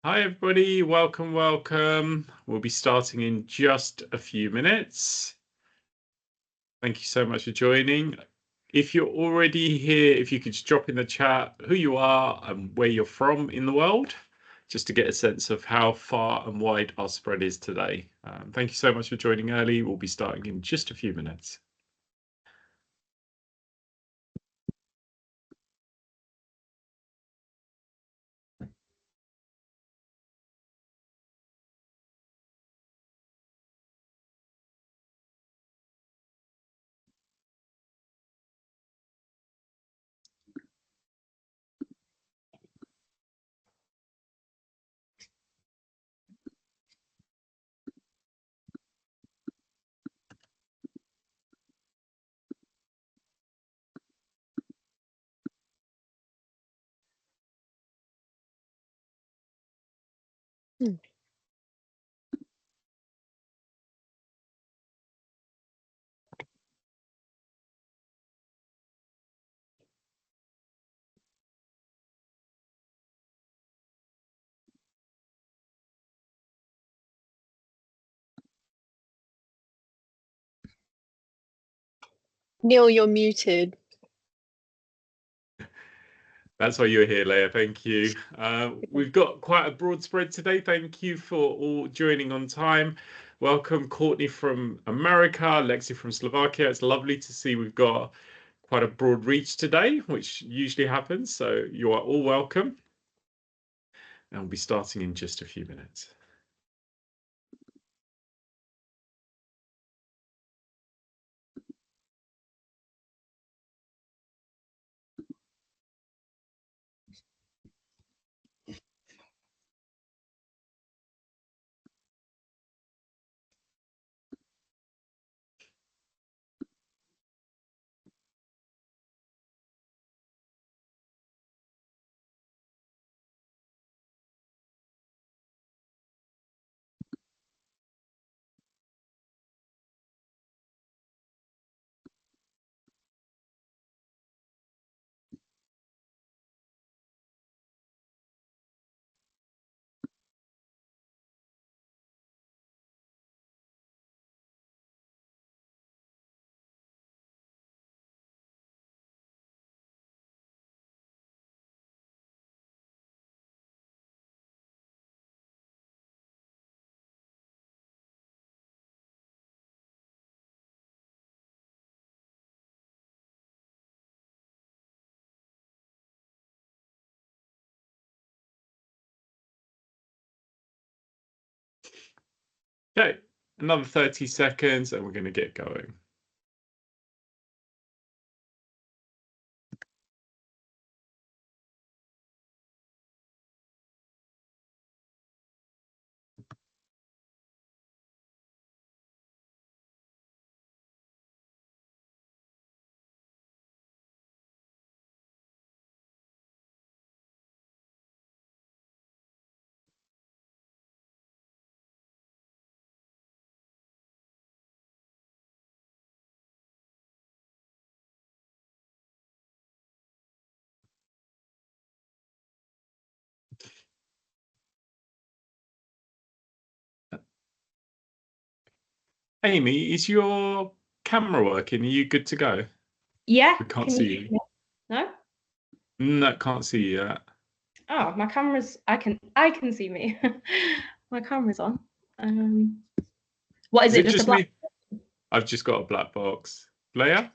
Hi, everybody. Welcome, welcome. We'll be starting in just a few minutes. Thank you so much for joining. If you're already here, if you could just drop in the chat who you are and where you're from in the world, just to get a sense of how far and wide our spread is today. Thank you so much for joining early. We'll be starting in just a few minutes. Neil, you're muted. That's why you're here, Leah. Thank you. We've got quite a broad spread today. Thank you for all joining on time. Welcome, Courtney from America, Lexi from Slovakia. It's lovely to see we've got quite a broad reach today, which usually happens. So you are all welcome. And we'll be starting in just a few minutes. Okay, another 30 seconds and we're going to get going. Amy, is your camera working? Are you good to go? Yeah. We can't see you. No? No, can't see you yet. Oh, my camera's. I can see me. My camera's on. What is it? Just a black? Me? I've just got a black box. Leah?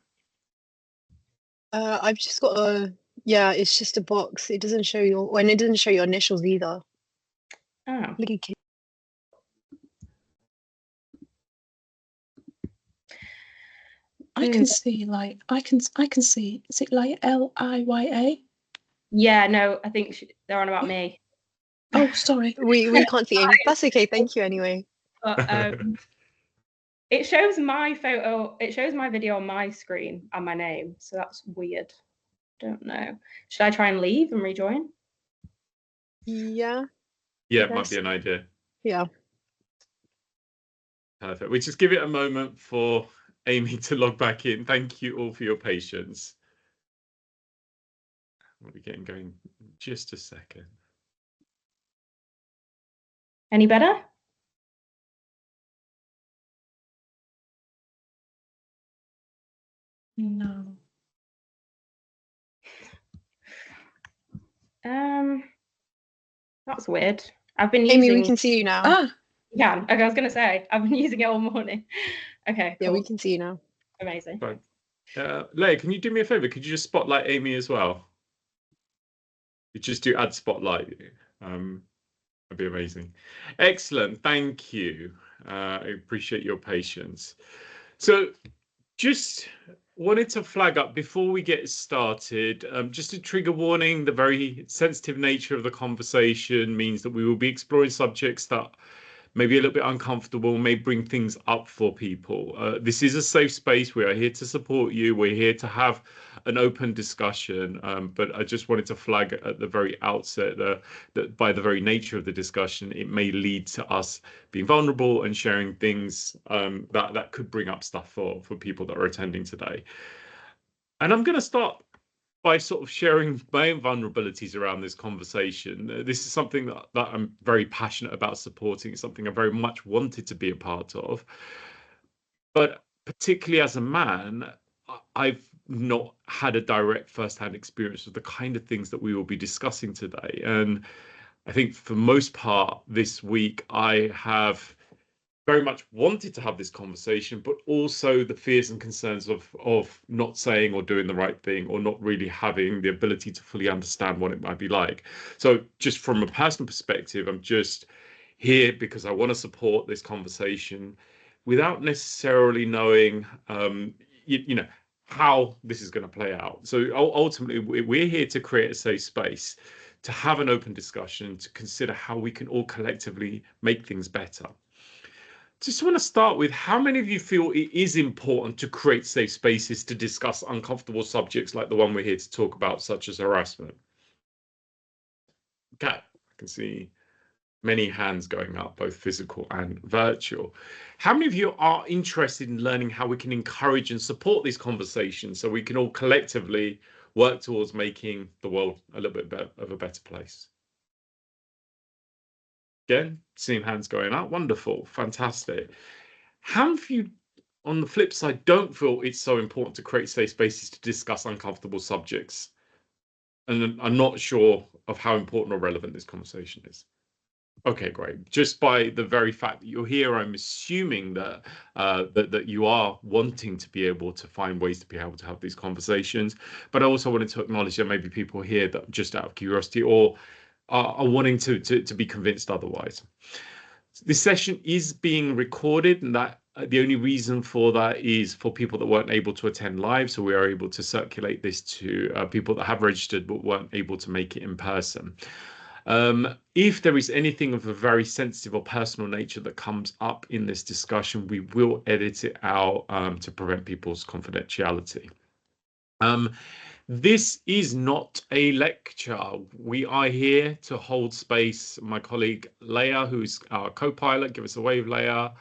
I've just got a it's just a box. It doesn't show your it doesn't show your initials either. Oh. Look at I can see I can see. Is it like LIYA? Yeah, no, I think they're on about me. Oh, sorry. we can't see Amy. That's okay. Thank you anyway. But it shows my photo. It shows my video on my screen and my name, so that's weird. Don't know. Should I try and leave and rejoin? Yeah. Yeah, it might be an idea. Yeah. Perfect. We just give it a moment for Amy to log back in. Thank you all for your patience. We'll be getting going in just a second. Any better? No. That's weird. I've been Amy, using. we can see you now. Ah, Yeah, okay, I was gonna say I've been using it all morning. Okay, Yeah, cool. we can see you now. Amazing. Fine. Leia, can you do me a favor? Could you just spotlight Amy as well? You just do add spotlight. That'd be amazing. Excellent. Thank you. I appreciate your patience. So just wanted to flag up before we get started, just a trigger warning. The very sensitive nature of the conversation means that we will be exploring subjects that may be a little bit uncomfortable, may bring things up for people. This is a safe space. We are here to support you. We're here to have an open discussion. But I just wanted to flag at the very outset that by the very nature of the discussion, it may lead to us being vulnerable and sharing things that could bring up stuff for people that are attending today. And I'm going to start by sort of sharing my own vulnerabilities around this conversation. This is something that I'm very passionate about supporting. It's something I very much wanted to be a part of. But particularly as a man, I've not had a direct first-hand experience of the kind of things that we will be discussing today. And I think for most part this week, I have very much wanted to have this conversation, but also the fears and concerns of not saying or doing the right thing, or not really having the ability to fully understand what it might be like. So just from a personal perspective, I'm just here because I want to support this conversation without necessarily knowing, you know, how this is going to play out. So ultimately, we're here to create a safe space, to have an open discussion, to consider how we can all collectively make things better. Just want to start with, how many of you feel it is important to create safe spaces to discuss uncomfortable subjects like the one we're here to talk about, such as harassment? Okay, I can see many hands going up, both physical and virtual. How many of you are interested in learning how we can encourage and support these conversations so we can all collectively work towards making the world a little bit better, of a better place? Again, seeing hands going up. Wonderful, fantastic. How many of you, on the flip side, don't feel it's so important to create safe spaces to discuss uncomfortable subjects, and I'm not sure of how important or relevant this conversation is? Okay, great. Just by the very fact that you're here, I'm assuming that that you are wanting to be able to find ways to be able to have these conversations. But I also wanted to acknowledge there may be people here that just out of curiosity or are wanting to be convinced otherwise. This session is being recorded, and that the only reason for that is for people that weren't able to attend live. So we are able to circulate this to people that have registered but weren't able to make it in person. If there is anything of a very sensitive or personal nature that comes up in this discussion, we will edit it out to prevent people's confidentiality. This is not a lecture. We are here to hold space. My colleague Leia, who's our co-pilot, give us a wave, Leia,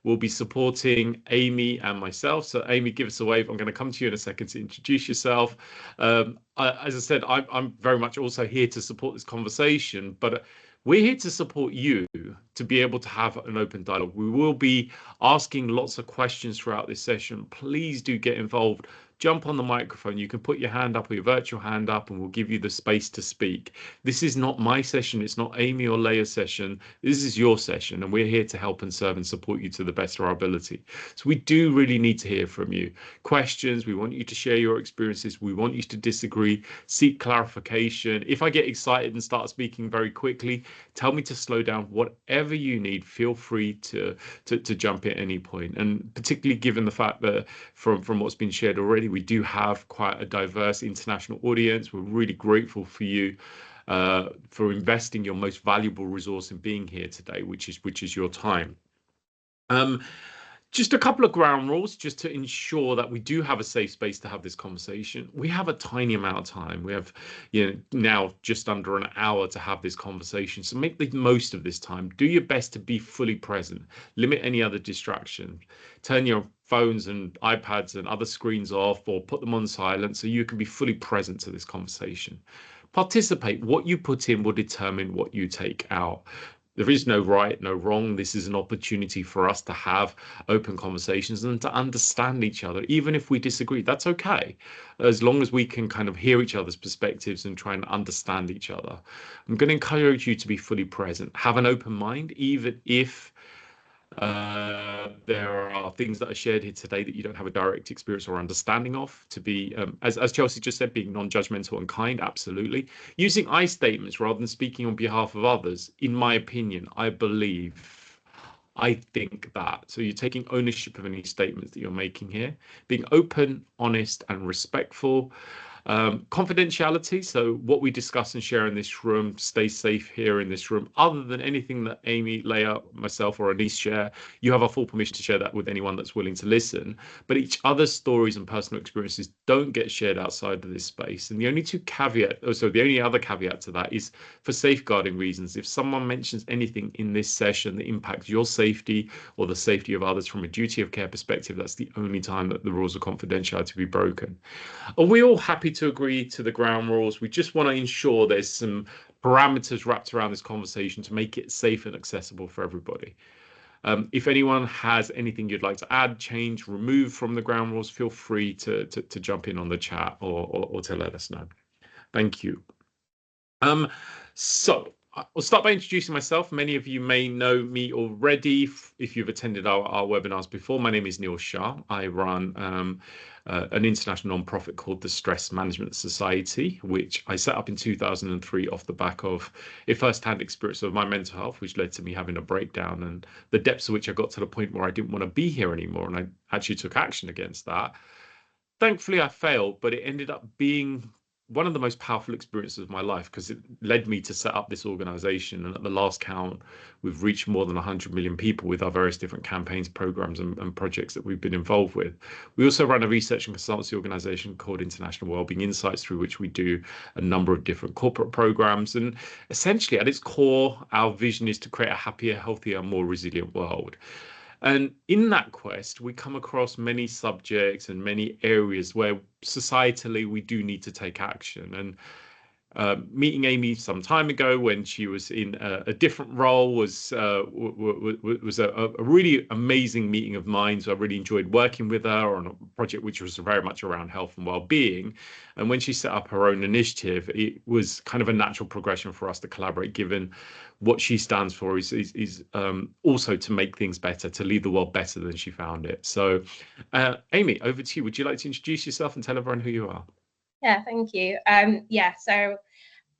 will be supporting Amy and myself. So Amy, give us a wave. I'm going to come to you in a second to introduce yourself. As I said, I'm very much also here to support this conversation, but we're here to support you to be able to have an open dialogue. We will be asking lots of questions throughout this session. Please do get involved. Jump on the microphone. You can put your hand up or your virtual hand up, and we'll give you the space to speak. This is not my session. It's not Amy or Leia's session. This is your session, and we're here to help and serve and support you to the best of our ability. So we do really need to hear from you. Questions. We want you to share your experiences. We want you to disagree, seek clarification. If I get excited and start speaking very quickly, tell me to slow down. Whatever you need, feel free to jump at any point. And particularly given the fact that from what's been shared already, we do have quite a diverse international audience. We're really grateful for you for investing your most valuable resource in being here today, which is your time. Just a couple of ground rules just to ensure that we do have a safe space to have this conversation. We have a tiny amount of time. We have, now just under an hour to have this conversation. So make the most of this time. Do your best to be fully present. Limit any other distraction. Turn your phones and iPads and other screens off, or put them on silent so you can be fully present to this conversation. Participate. What you put in will determine what you take out. There is no right, no wrong. This is an opportunity for us to have open conversations and to understand each other, even if we disagree. That's okay, as long as we can kind of hear each other's perspectives and try and understand each other. I'm going to encourage you to be fully present, have an open mind, even if there are things that are shared here today that you don't have a direct experience or understanding of. To be, as Chelsea just said, being non-judgmental and kind, absolutely. Using I statements rather than speaking on behalf of others, in my opinion, I think that. So you're taking ownership of any statements that you're making here, being open, honest, and respectful. Confidentiality, so what we discuss and share in this room stays safe here in this room. Other than anything that Amy, Leah, myself, or Anise share, you have our full permission to share that with anyone that's willing to listen. But each other's stories and personal experiences don't get shared outside of this space. And the only the only other caveat to that is for safeguarding reasons. If someone mentions anything in this session that impacts your safety or the safety of others from a duty of care perspective, that's the only time that the rules of confidentiality be broken. Are we all happy to agree to the ground rules? We just want to ensure there's some parameters wrapped around this conversation to make it safe and accessible for everybody. If anyone has anything you'd like to add, change, remove from the ground rules, feel free to jump in on the chat or to let us know. Thank you. So I'll start by introducing myself. Many of you may know me already if you've attended our webinars before. My name is Neil Shah. I run an international non-profit called the Stress Management Society, which I set up in 2003 off the back of a first-hand experience of my mental health, which led to me having a breakdown, and the depths of which I got to the point where I didn't want to be here anymore, and I actually took action against that. Thankfully, I failed, but it ended up being one of the most powerful experiences of my life because it led me to set up this organization. And at the last count, we've reached more than 100 million people with our various different campaigns, programs, and projects that we've been involved with. We also run a research and consultancy organization called International Wellbeing Insights, through which we do a number of different corporate programs. And essentially, at its core, our vision is to create a happier, healthier, more resilient world. And in that quest, we come across many subjects and many areas where societally we do need to take action. And meeting Amy some time ago when she was in a different role was a really amazing meeting of minds. I really enjoyed working with her on a project which was very much around health and well-being. And when she set up her own initiative, it was kind of a natural progression for us to collaborate, given what she stands for is also to make things better, to leave the world better than she found it. So Amy, over to you. Would you like to introduce yourself and tell everyone who you are? Yeah, thank you. So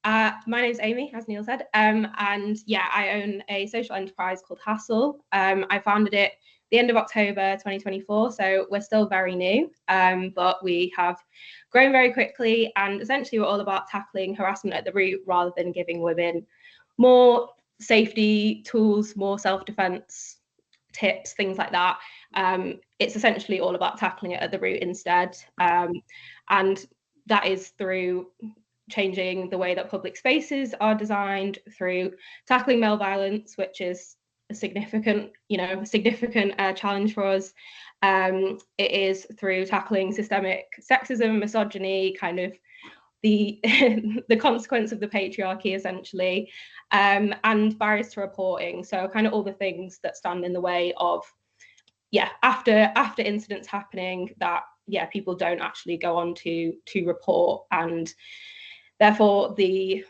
my name's Amy, as Neil said, and yeah, I own a social enterprise called HASSL. I founded it the end of October 2024, so we're still very new, but we have grown very quickly, and essentially we're all about tackling harassment at the root rather than giving women more safety tools, more self-defense tips, things like that. It's essentially all about tackling it at the root instead, and that is through changing the way that public spaces are designed, through tackling male violence, which is a significant challenge for us. It is through tackling systemic sexism, misogyny, kind of the the consequence of the patriarchy, essentially, and barriers to reporting. So kind of all the things that stand in the way of, after incidents happening, that people don't actually go on to report, and therefore the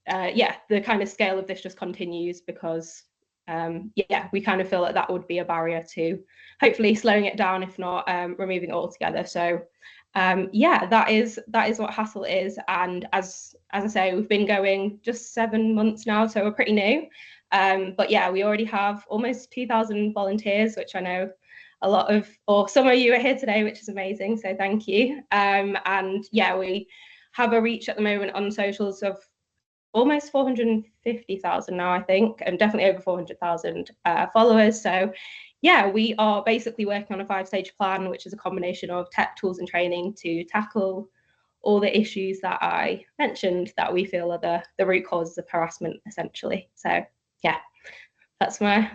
kind of scale of this just continues because we kind of feel that would be a barrier to hopefully slowing it down, if not removing it altogether. So that is what HASSL is, and as I say, we've been going just 7 months now, so we're pretty new, but we already have almost 2,000 volunteers, which I know a lot of, or some of you are here today, which is amazing, so thank you. And we have a reach at the moment on socials of almost 450,000 now, I think, and definitely over 400,000 followers. So we are basically working on a 5-stage plan, which is a combination of tech, tools, and training to tackle all the issues that I mentioned that we feel are the root causes of harassment, essentially. So that's my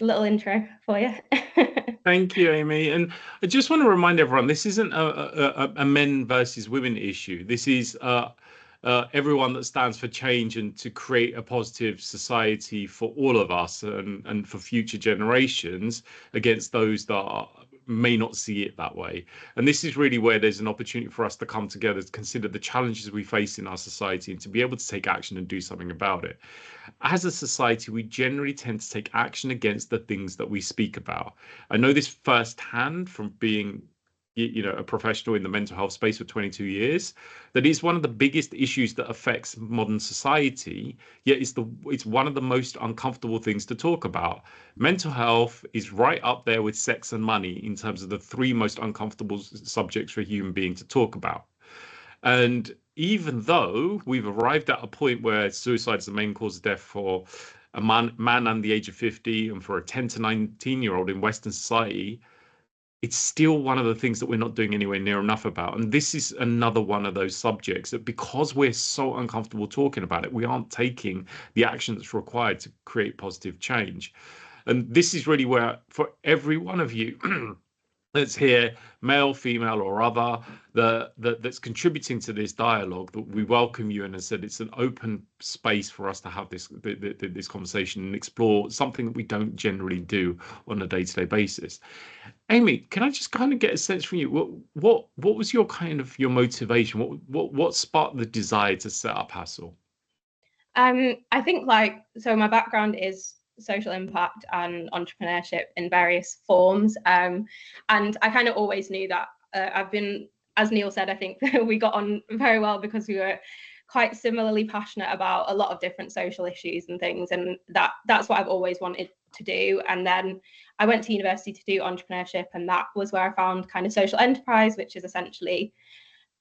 little intro for you. Thank you, Amy. And I just want to remind everyone, this isn't a men versus women issue. This is everyone that stands for change and to create a positive society for all of us and for future generations against those that may not see it that way. And this is really where there's an opportunity for us to come together to consider the challenges we face in our society and to be able to take action and do something about it. As a society, we generally tend to take action against the things that we speak about. I know this firsthand from being a professional in the mental health space for 22 years, that is one of the biggest issues that affects modern society, yet it's one of the most uncomfortable things to talk about. Mental health is right up there with sex and money in terms of the three most uncomfortable subjects for a human being to talk about. And even though we've arrived at a point where suicide is the main cause of death for a man under the age of 50 and for a 10 to 19-year-old in Western society, it's still one of the things that we're not doing anywhere near enough about. And this is another one of those subjects that, because we're so uncomfortable talking about it, we aren't taking the action that's required to create positive change. And this is really where, for every one of you that's here, male, female, or other, that's contributing to this dialogue, that we welcome you. And as I said, it's an open space for us to have this conversation and explore something that we don't generally do on a day-to-day basis. Amy, can I just kind of get a sense from you? What was your motivation? What sparked the desire to set up HASSL? I think so my background is social impact and entrepreneurship in various forms. And I kind of always knew that I've been, as Neil said, I think we got on very well because we were quite similarly passionate about a lot of different social issues and things. And that's what I've always wanted to do. And then I went to university to do entrepreneurship, and that was where I found kind of social enterprise, which is essentially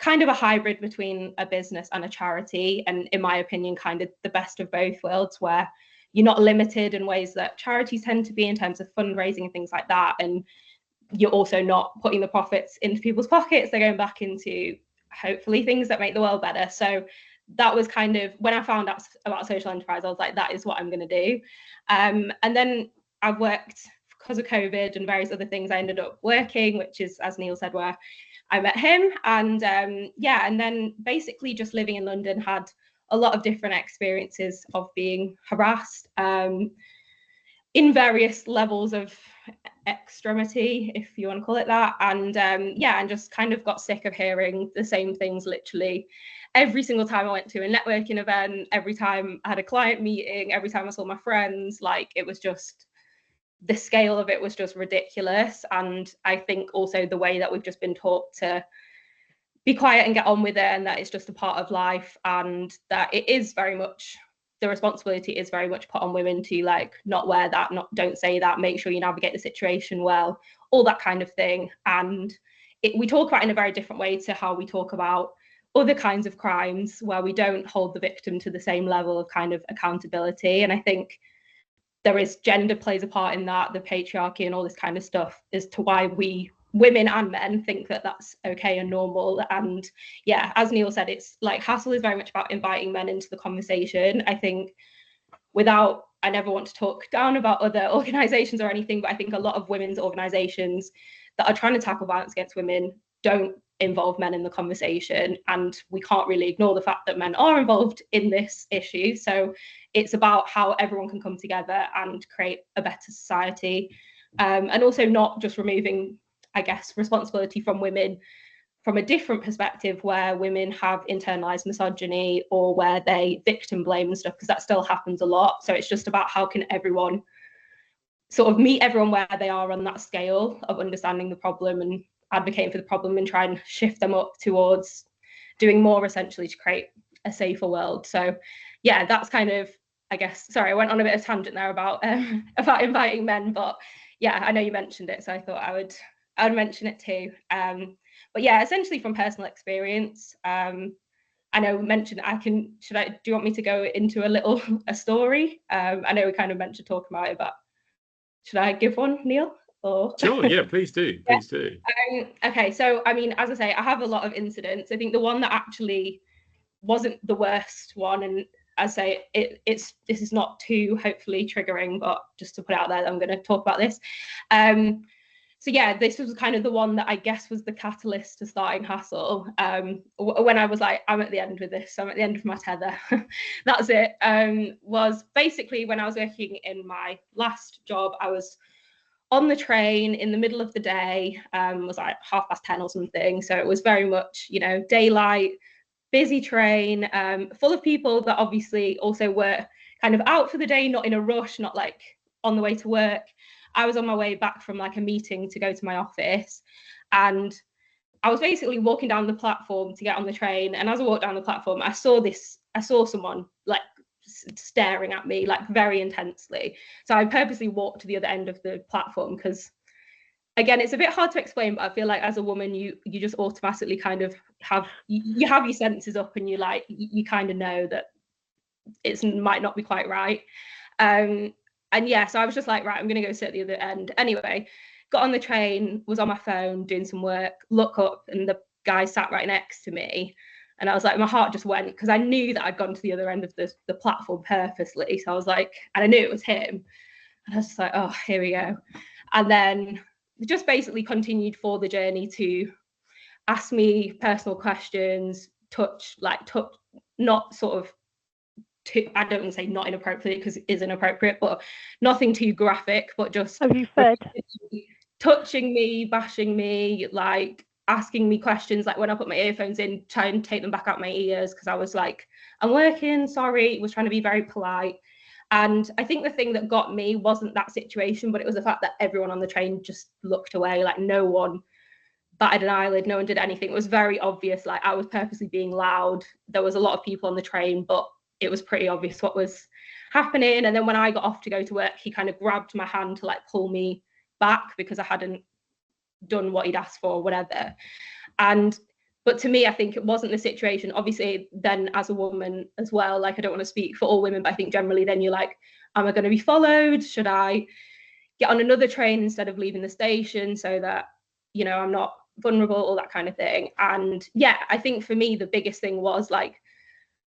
kind of a hybrid between a business and a charity. And in my opinion, kind of the best of both worlds, where you're not limited in ways that charities tend to be in terms of fundraising and things like that. And you're also not putting the profits into people's pockets. They're going back into hopefully things that make the world better. So that was kind of when I found out about social enterprise, I was like, that is what I'm going to do. And then I've worked, because of COVID and various other things, I ended up working, which is, as Neil said, where I met him. And and then basically just living in London, had a lot of different experiences of being harassed in various levels of extremity, if you want to call it that. And and just kind of got sick of hearing the same things literally every single time I went to a networking event, every time I had a client meeting, every time I saw my friends. Like, it was just, the scale of it was just ridiculous. And I think also the way that we've just been taught to be quiet and get on with it, and that it's just a part of life, and that it is very much, the responsibility is very much put on women to not wear that, don't say that, make sure you navigate the situation well, all that kind of thing. And we talk about it in a very different way to how we talk about other kinds of crimes, where we don't hold the victim to the same level of kind of accountability. And I think there is, gender plays a part in that, the patriarchy and all this kind of stuff, as to why we, women and men, think that that's okay and normal. And as Neil said, it's like HASSL is very much about inviting men into the conversation. I think I never want to talk down about other organizations or anything, but I think a lot of women's organizations that are trying to tackle violence against women don't involve men in the conversation. And we can't really ignore the fact that men are involved in this issue. So it's about how everyone can come together and create a better society. And also not just removing, I guess, responsibility from women from a different perspective, where women have internalized misogyny or where they victim blame and stuff, because that still happens a lot. So it's just about how can everyone sort of meet everyone where they are on that scale of understanding the problem and advocating for the problem, and try and shift them up towards doing more, essentially, to create a safer world. So that's kind of, I guess, sorry, I went on a bit of tangent there about inviting men, but I know you mentioned it, so I thought I would mention it too. But essentially from personal experience, I know we mentioned, do you want me to go into a story? I know we kind of mentioned talking about it, but should I give one, Neil? Or? Sure, yeah, please do. Please do. Okay, so I mean, as I say, I have a lot of incidents. I think the one that actually wasn't the worst one, and I say this is not too hopefully triggering, but just to put it out there, I'm going to talk about this. so yeah, this was kind of the one that I guess was the catalyst to starting HASSL. When I was like, I'm at the end with this, I'm at the end of my tether. That's it. Was basically when I was working in my last job, I was on the train in the middle of the day, was like 10:30 or something. So it was very much, you know, daylight, busy train, full of people that obviously also were kind of out for the day, not in a rush, not like on the way to work. I was on my way back from like a meeting to go to my office, and I was basically walking down the platform to get on the train. And as I walked down the platform, I saw someone like staring at me like very intensely. So I purposely walked to the other end of the platform because, again, it's a bit hard to explain, but I feel like as a woman, you just automatically kind of have your senses up, and you kind of know that it might not be quite right. And yeah, so I was just like, right, I'm gonna go sit at the other end. Anyway, got on the train, was on my phone doing some work, look up, and the guy sat right next to me. And I was like, my heart just went, because I knew that I'd gone to the other end of the platform purposely. So I was like, and I knew it was him. And I was just like, oh, here we go. And then just basically continued for the journey to ask me personal questions, touch, not sort of, I don't want to say not inappropriate because it is inappropriate, but nothing too graphic, but just Have you fed? touching me, bashing me, like asking me questions, like when I put my earphones in, try and take them back out my ears because I was like, I'm working, sorry, was trying to be very polite. And I think the thing that got me wasn't that situation, but it was the fact that everyone on the train just looked away, like no one batted an eyelid, no one did anything. It was very obvious, like I was purposely being loud. There was a lot of people on the train, but it was pretty obvious what was happening. And then when I got off to go to work, he kind of grabbed my hand to like pull me back because I hadn't done what he'd asked for or whatever. But to me, I think it wasn't the situation. Obviously, then as a woman as well, like I don't want to speak for all women, but I think generally then you're like, am I going to be followed? Should I get on another train instead of leaving the station so that, you know, I'm not vulnerable, all that kind of thing. And yeah, I think for me, the biggest thing was like,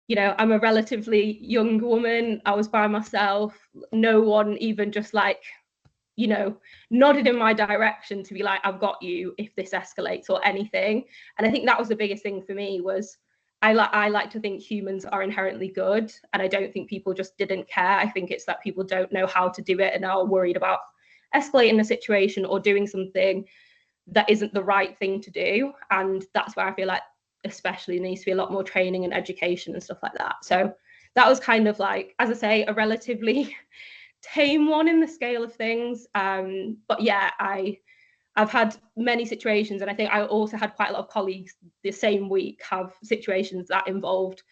you know, I'm a relatively young woman. I was by myself. No one even just like, you know, nodded in my direction to be like, I've got you if this escalates or anything. And I think that was the biggest thing for me was I like to think humans are inherently good. And I don't think people just didn't care. I think it's that people don't know how to do it and are worried about escalating a situation or doing something that isn't the right thing to do. And that's where I feel like especially needs to be a lot more training and education and stuff like that. So that was kind of like, as I say, a relatively tame one in the scale of things. But yeah, I've had many situations, and I think I also had quite a lot of colleagues the same week have situations that involved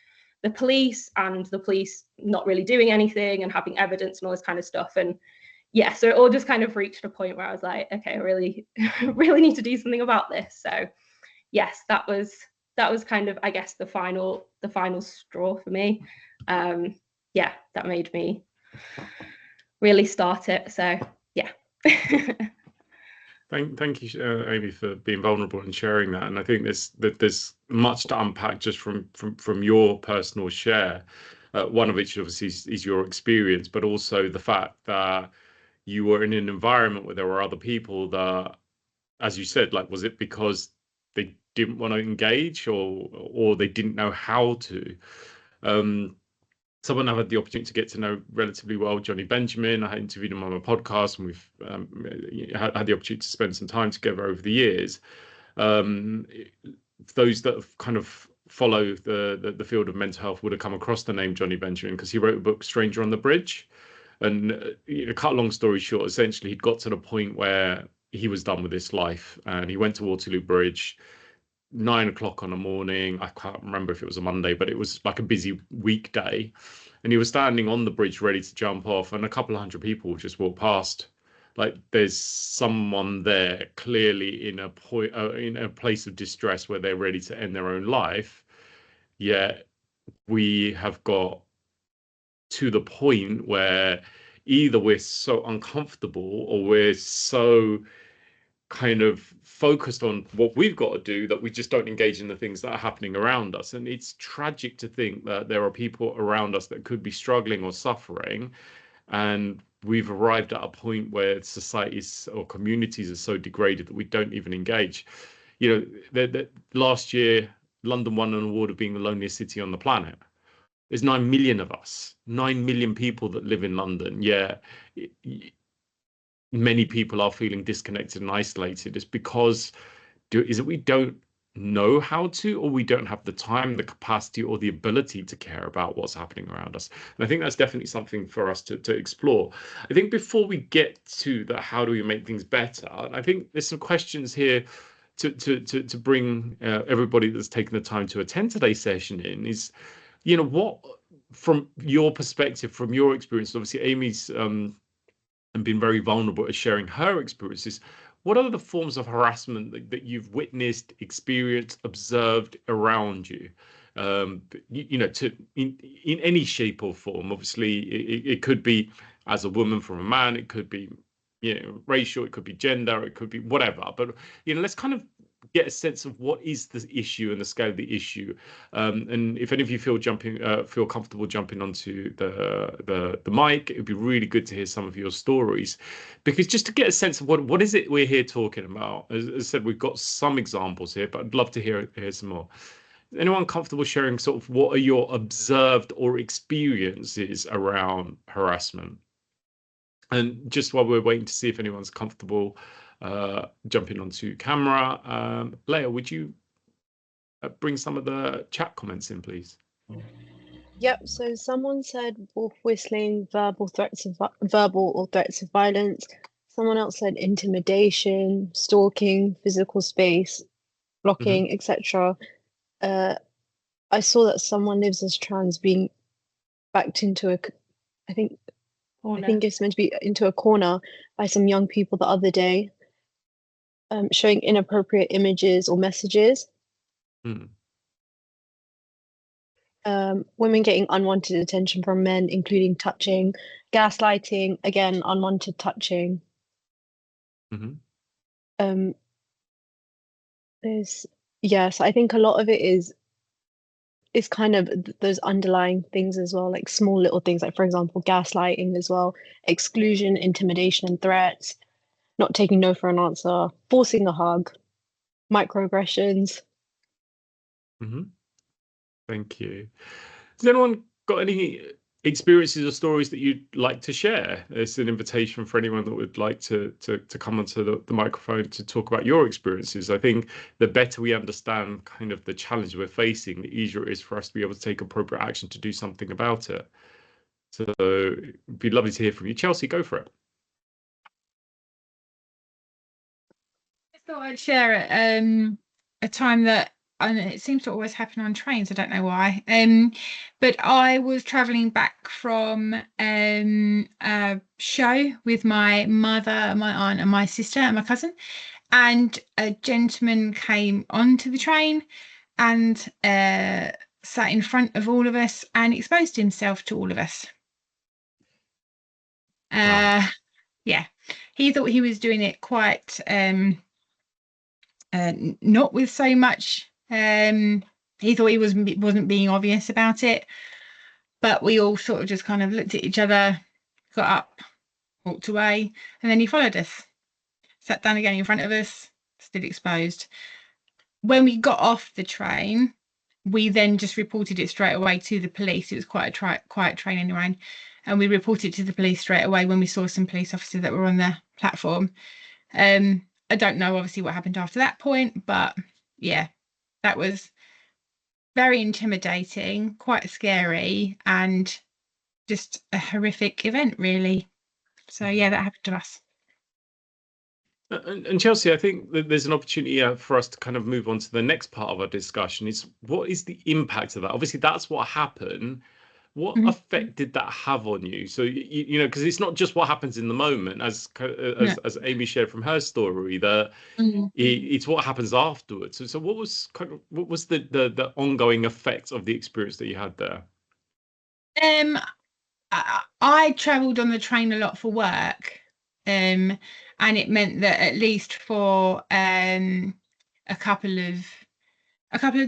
the police and the police not really doing anything and having evidence and all this kind of stuff. And yeah, so it all just kind of reached a point where I was like, okay, I really, really need to do something about this. So yes, that was kind of, I guess, the final straw for me. Yeah, that made me really start it. So yeah. Thank you, Amy, for being vulnerable and sharing that. And I think there's much to unpack just from your personal share. One of which obviously is your experience, but also the fact that you were in an environment where there were other people that, as you said, like, was it because they didn't want to engage or they didn't know how to? Someone I've had the opportunity to get to know relatively well, Johnny Benjamin. I had interviewed him on my podcast, and we've had the opportunity to spend some time together over the years. Those that have kind of follow the field of mental health would have come across the name Johnny Benjamin because he wrote a book, Stranger on the Bridge. And cut a long story short, essentially he'd got to the point where he was done with this life, and he went to Waterloo Bridge, 9 o'clock on a morning. I can't remember if it was a Monday, but it was like a busy weekday, and he was standing on the bridge ready to jump off, and a couple of hundred people just walked past. Like, there's someone there clearly in a place of distress where they're ready to end their own life, yet we have got to the point where either we're so uncomfortable or we're so kind of focused on what we've got to do that we just don't engage in the things that are happening around us. And it's tragic to think that there are people around us that could be struggling or suffering, and we've arrived at a point where societies or communities are so degraded that we don't even engage. Last year, London won an award of being the loneliest city on the planet. There's 9 million of us, 9 million people that live in London. Yeah, many people are feeling disconnected and isolated. It's because is it we don't know how to, or we don't have the time, the capacity, or the ability to care about what's happening around us. And I think that's definitely something for us to explore. I think before we get to the how do we make things better, I think there's some questions here to bring everybody that's taken the time to attend today's session in is, what from your perspective, from your experience, obviously Amy's and been very vulnerable at sharing her experiences. What are the forms of harassment that you've witnessed, experienced, observed around you? In any shape or form. Obviously, it could be as a woman from a man. It could be, racial. It could be gender. It could be whatever. But let's kind of get a sense of what is the issue and the scale of the issue. And if any of you feel comfortable jumping onto the mic, it would be really good to hear some of your stories, because just to get a sense of what is it we're here talking about. As I said, we've got some examples here, but I'd love to hear some more. Anyone comfortable sharing sort of what are your observed or experiences around harassment? And just while we're waiting to see if anyone's comfortable jumping onto camera, Leah, would you bring some of the chat comments in, please? Yep. So someone said wolf whistling, verbal or threats of violence. Someone else said intimidation, stalking, physical space, blocking, etc. I saw that someone lives as trans being backed into I think it's meant to be into a corner by some young people the other day, showing inappropriate images or messages. Women getting unwanted attention from men, including touching, gaslighting, again, unwanted touching. So I think a lot of it is kind of those underlying things as well, like small little things, like for example, gaslighting as well, exclusion, intimidation, and threats, not taking no for an answer, forcing a hug, microaggressions. Thank you. Has anyone got any experiences or stories that you'd like to share? It's an invitation for anyone that would like to come onto the microphone to talk about your experiences. I think the better we understand kind of the challenge we're facing, the easier it is for us to be able to take appropriate action to do something about it. So it'd be lovely to hear from you. Chelsea, go for it. I thought I'd share a time that, and it seems to always happen on trains. I don't know why. But I was travelling back from a show with my mother, my aunt, and my sister and my cousin, and a gentleman came onto the train and sat in front of all of us and exposed himself to all of us. Wow. Yeah, he thought he was doing it quite not with so much. He thought he wasn't being obvious about it, but we all sort of just kind of looked at each other, got up, walked away, and then he followed us, sat down again in front of us, still exposed. When we got off the train, we then just reported it straight away to the police. It was quite a quiet train anyway, and we reported to the police straight away when we saw some police officers that were on the platform. I don't know obviously what happened after that point, but yeah, that was very intimidating, quite scary, and just a horrific event, really. So yeah, that happened to us. And Chelsea, I think that there's an opportunity for us to kind of move on to the next part of our discussion. Is what is the impact of that? Obviously, that's what happened. What effect did that have on you? So because it's not just what happens in the moment, as Amy shared from her story, that it's what happens afterwards. So what was the ongoing effect of the experience that you had there? I travelled on the train a lot for work, and it meant that at least for a couple of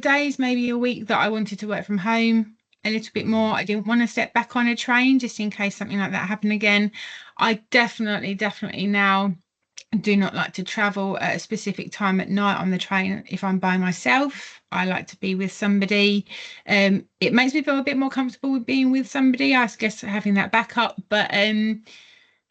days, maybe a week, that I wanted to work from home. a little bit more. I didn't want to step back on a train just in case something like that happened again. I definitely now do not like to travel at a specific time at night on the train if I'm by myself. I like to be with somebody. It makes me feel a bit more comfortable with being with somebody, I guess, having that backup. But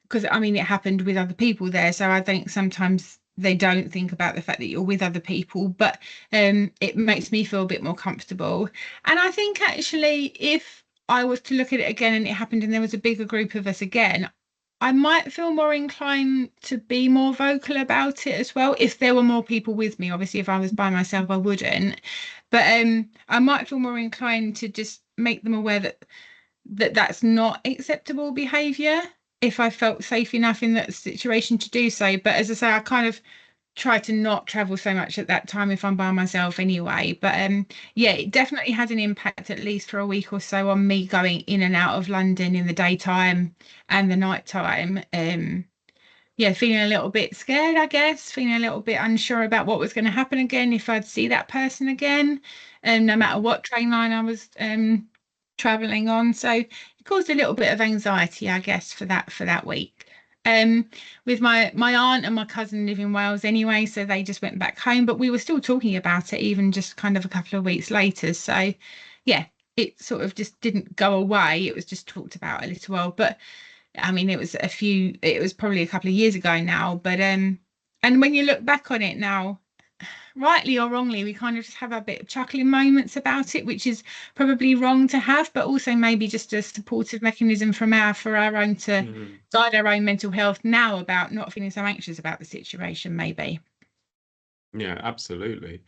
because I mean, it happened with other people there, so I think sometimes they don't think about the fact that you're with other people, but it makes me feel a bit more comfortable. And I think actually, if I was to look at it again and it happened and there was a bigger group of us again, I might feel more inclined to be more vocal about it as well. If there were more people with me, obviously, if I was by myself, I wouldn't. But I might feel more inclined to just make them aware that that's not acceptable behaviour if I felt safe enough in that situation to do so. But as I say, I kind of try to not travel so much at that time if I'm by myself anyway. But yeah, it definitely had an impact, at least for a week or so, on me going in and out of London in the daytime and the nighttime. Yeah, feeling a little bit scared, I guess, feeling a little bit unsure about what was going to happen again if I'd see that person again, no matter what train line I was traveling on. So it caused a little bit of anxiety, I guess, for that week. With my aunt and my cousin live in Wales anyway, so they just went back home, but we were still talking about it even just kind of a couple of weeks later. So yeah, it sort of just didn't go away. It was just talked about a little while, but I mean, it was probably a couple of years ago now, but and when you look back on it now, rightly or wrongly, we kind of just have a bit of chuckling moments about it, which is probably wrong to have, but also maybe just a supportive mechanism for our own to guide our own mental health now about not feeling so anxious about the situation, maybe. Yeah, absolutely.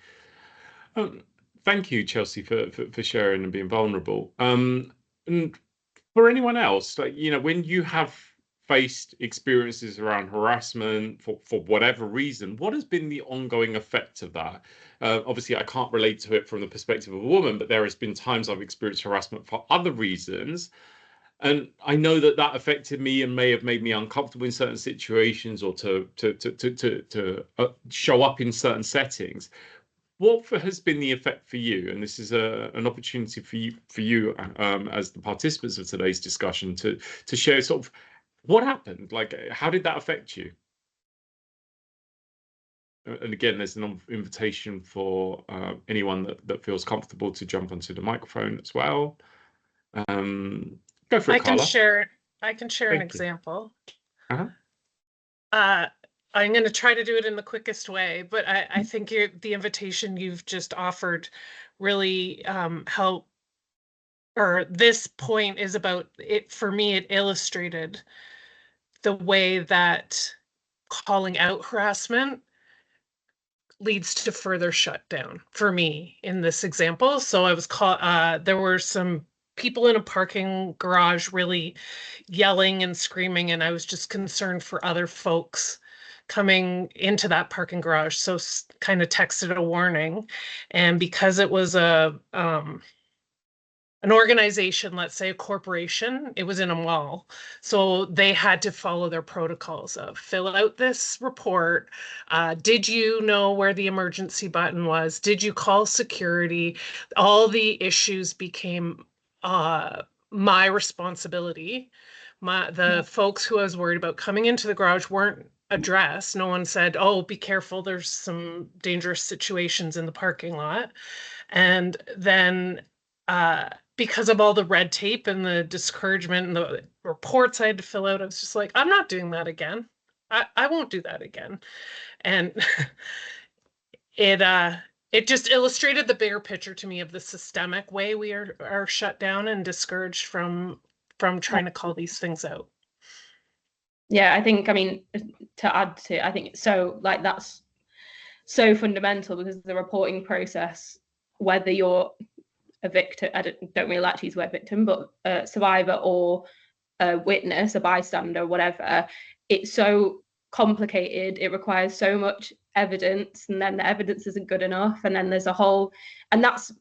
Thank you, Chelsea, for sharing and being vulnerable. And for anyone else, like, you know, when you have faced experiences around harassment for whatever reason, what has been the ongoing effect of that? Obviously, I can't relate to it from the perspective of a woman, but there has been times I've experienced harassment for other reasons. And I know that affected me and may have made me uncomfortable in certain situations, or to show up in certain settings. What has been the effect for you? And this is an opportunity for you as the participants of today's discussion to share sort of what happened. Like, how did that affect you? And again, there's an invitation for anyone that feels comfortable to jump onto the microphone as well. Go for it, Carla. I can share an Thank you. example. Uh-huh. I'm going to try to do it in the quickest way, but I think the invitation you've just offered really helped, or this point is about it. For me, it illustrated the way that calling out harassment leads to further shutdown for me in this example. So I was there were some people in a parking garage really yelling and screaming, and I was just concerned for other folks coming into that parking garage, so kind of texted a warning. And because it was an organization, let's say a corporation, it was in a mall, so they had to follow their protocols of fill out this report. Did you know where the emergency button was? Did you call security? All the issues became my responsibility. The folks who I was worried about coming into the garage weren't addressed. No one said, oh, be careful, there's some dangerous situations in the parking lot. And then because of all the red tape and the discouragement and the reports I had to fill out, I was just like, I'm not doing that again. I won't do that again. And it just illustrated the bigger picture to me of the systemic way we are shut down and discouraged from trying to call these things out. Yeah, I think, I mean, to add to, I think so, like, that's so fundamental, because the reporting process, whether you're a victim, I don't really like to use the word victim, but a survivor or a witness, a bystander, whatever, it's so complicated. It requires so much evidence, and then the evidence isn't good enough. And then there's a whole, and that's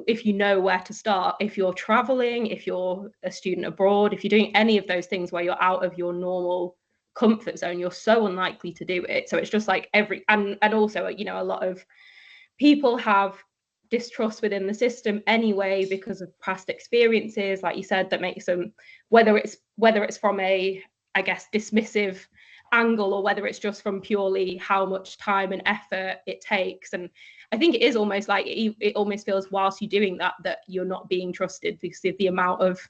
if you know where to start. If you're traveling, if you're a student abroad, if you're doing any of those things where you're out of your normal comfort zone, you're so unlikely to do it. So it's just like and also, you know, a lot of people have distrust within the system anyway because of past experiences, like you said, that makes them, whether it's from a, I guess, dismissive angle, or whether it's just from purely how much time and effort it takes. And I think it is almost like it almost feels whilst you're doing that you're not being trusted, because of the amount of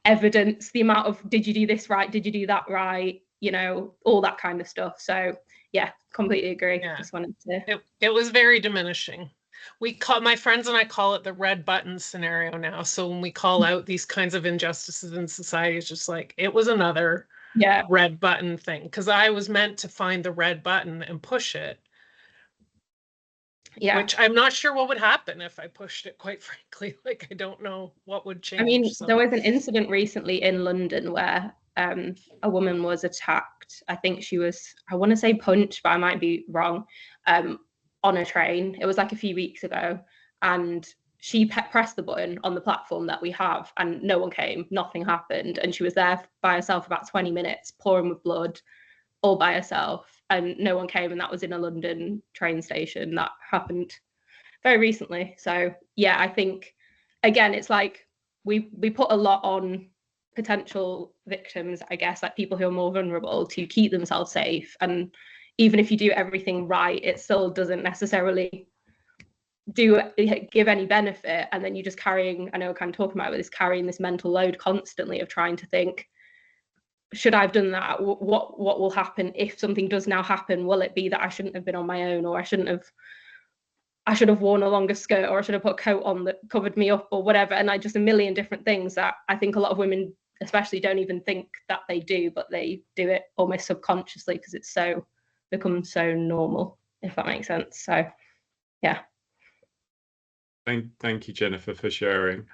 evidence, the amount of, did you do this right, did you do that right, you know, all that kind of stuff. So yeah, completely agree. Yeah. Just wanted to, it was very diminishing. My friends and I call it the red button scenario now. So when we call out these kinds of injustices in society, it's just like, it was another red button thing, because I was meant to find the red button and push it. Yeah. Which I'm not sure what would happen if I pushed it, quite frankly. Like, I don't know what would change. I mean, there was an incident recently in London where a woman was attacked. I think she was, I want to say punched, but I might be wrong, on a train. It was like a few weeks ago. And she pressed the button on the platform that we have, and no one came, nothing happened. And she was there by herself about 20 minutes, pouring with blood, all by herself, and no one came. And that was in a London train station. That happened very recently. So yeah, I think, again, it's like we put a lot on potential victims, I guess, like people who are more vulnerable, to keep themselves safe. And even if you do everything right, it still doesn't necessarily give any benefit. And then you're just carrying, I know we're kind of talking about this, carrying this mental load constantly of trying to think, should I have done that? What will happen if something does now happen? Will it be that I shouldn't have been on my own, or I should have worn a longer skirt, or I should have put a coat on that covered me up, or whatever? And just a million different things that I think a lot of women especially don't even think that they do, but they do it almost subconsciously because it's becomes so normal, if that makes sense. So yeah. Thank you, Jennifer, for sharing.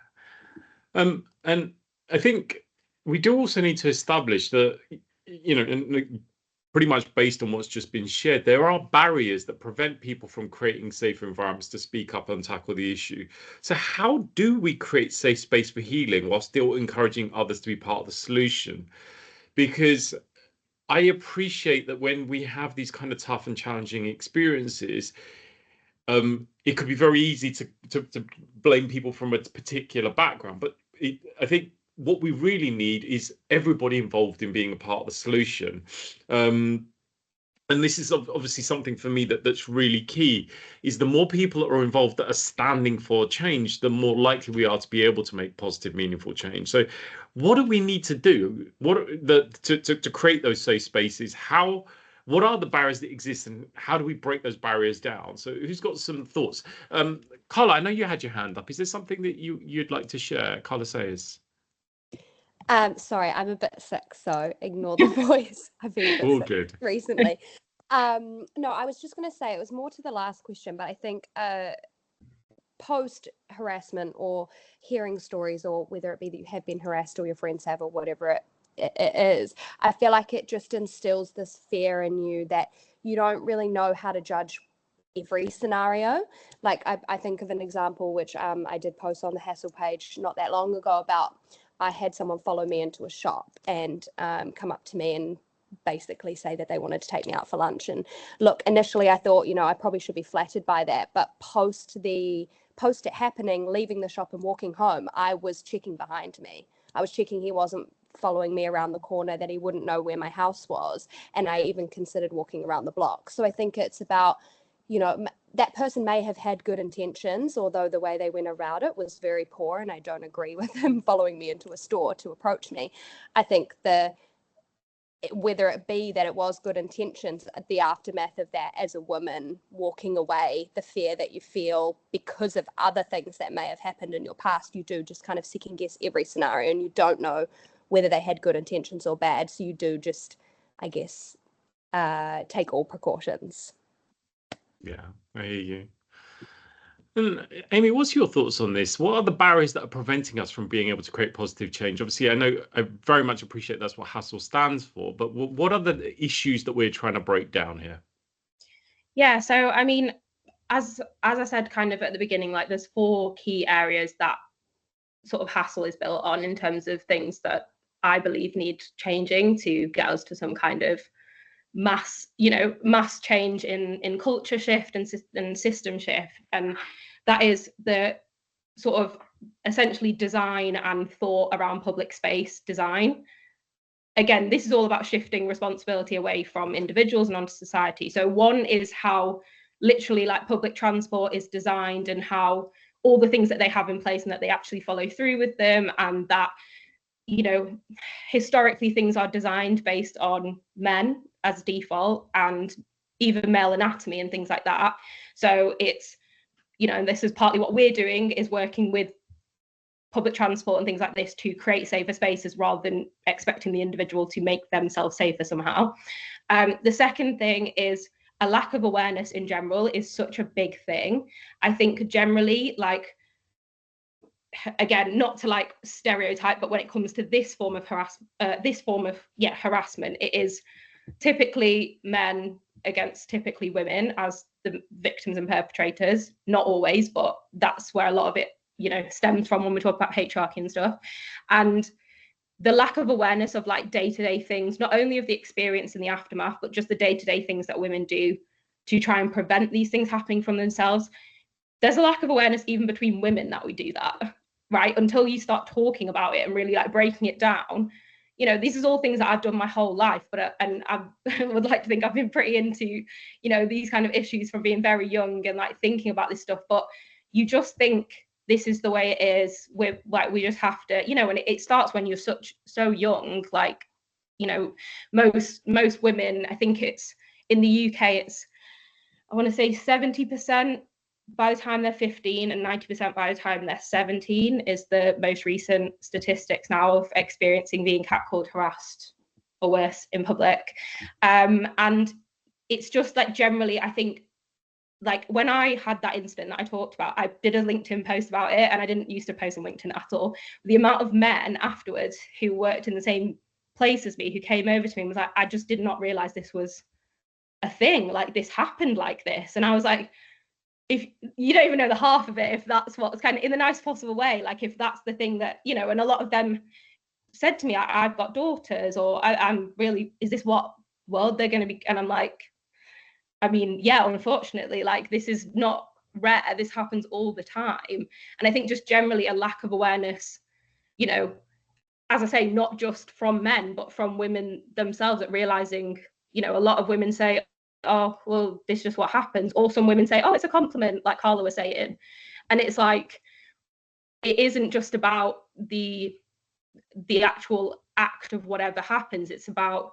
And I think we do also need to establish that, you know, and pretty much based on what's just been shared, there are barriers that prevent people from creating safer environments to speak up and tackle the issue. So how do we create safe space for healing while still encouraging others to be part of the solution? Because I appreciate that when we have these kind of tough and challenging experiences, it could be very easy to blame people from a particular background. But I think what we really need is everybody involved in being a part of the solution. And this is obviously something for me that's really key, is the more people that are involved that are standing for change, the more likely we are to be able to make positive, meaningful change. So what do we need to do to create those safe spaces? What are the barriers that exist, and how do we break those barriers down? So who's got some thoughts? Carla, I know you had your hand up. Is there something that you'd like to share? Carla Sayers. Sorry, I'm a bit sick, so ignore the voice. I've been a bit sick recently. No, I was just going to say, it was more to the last question, but I think post harassment or hearing stories, or whether it be that you have been harassed or your friends have, or whatever it is, I feel like it just instills this fear in you that you don't really know how to judge every scenario. Like I think of an example which I did post on the HASSL page not that long ago about, I had someone follow me into a shop and come up to me and basically say that they wanted to take me out for lunch. And look, initially I thought, you know, I probably should be flattered by that, but post it happening, leaving the shop and walking home, I was checking behind me. I was checking he wasn't following me around the corner, that he wouldn't know where my house was, and I even considered walking around the block. So I think it's about, you know, that person may have had good intentions, although the way they went around it was very poor, and I don't agree with him following me into a store to approach me. I think whether it be that it was good intentions, the aftermath of that as a woman walking away, the fear that you feel because of other things that may have happened in your past, you do just kind of second guess every scenario, and you don't know whether they had good intentions or bad. So you do just, I guess, take all precautions. Yeah, I hear you. And Amy, what's your thoughts on this? What are the barriers that are preventing us from being able to create positive change? Obviously, I know I very much appreciate that's what HASSL stands for, but what are the issues that we're trying to break down here? Yeah, so I mean, as I said kind of at the beginning, like there's 4 key areas that sort of HASSL is built on in terms of things that I believe need changing to get us to some kind of mass change in culture shift and system shift. And that is the sort of essentially design and thought around public space design. Again, this is all about shifting responsibility away from individuals and onto society. So one is how literally like public transport is designed and how all the things that they have in place and that they actually follow through with them, and that, you know, historically things are designed based on men as default and even male anatomy and things like that. So it's, you know, and this is partly what we're doing, is working with public transport and things like this to create safer spaces rather than expecting the individual to make themselves safer somehow. The second thing is a lack of awareness in general is such a big thing. I think generally, like, again, not to like stereotype, but when it comes to this form of harassment, it is typically men against typically women as the victims and perpetrators. Not always, but that's where a lot of it, you know, stems from when we talk about patriarchy and stuff. And the lack of awareness of like day-to-day things, not only of the experience and the aftermath, but just the day-to-day things that women do to try and prevent these things happening from themselves. There's a lack of awareness even between women that we do that, right? Until you start talking about it and really like breaking it down. You know, this is all things that I've done my whole life, but and I would like to think I've been pretty into, you know, these kind of issues from being very young and like thinking about this stuff. But you just think this is the way it is. With like, we just have to, you know, and it starts when you're so young. Like, you know, most women, I think it's in the UK, it's, I want to say 70% by the time they're 15 and 90% by the time they're 17 is the most recent statistics now of experiencing being catcalled, harassed, or worse in public. And it's just like generally, I think, like when I had that incident that I talked about, I did a LinkedIn post about it, and I didn't used to post on LinkedIn at all. The amount of men afterwards who worked in the same place as me, who came over to me and was like, I just did not realize this was a thing, like this happened like this. And I was like, if you don't even know the half of it, if that's what's kind of in the nicest possible way, like if that's the thing that, you know, and a lot of them said to me, I've got daughters, or I'm really, is this what world they're going to be? And I'm like, I mean, yeah, unfortunately, like this is not rare. This happens all the time. And I think just generally a lack of awareness, you know, as I say, not just from men, but from women themselves at realizing, you know, a lot of women say, oh, well, this is just what happens. Or some women say, oh, it's a compliment, like Carla was saying. And it's like, it isn't just about the actual act of whatever happens. It's about,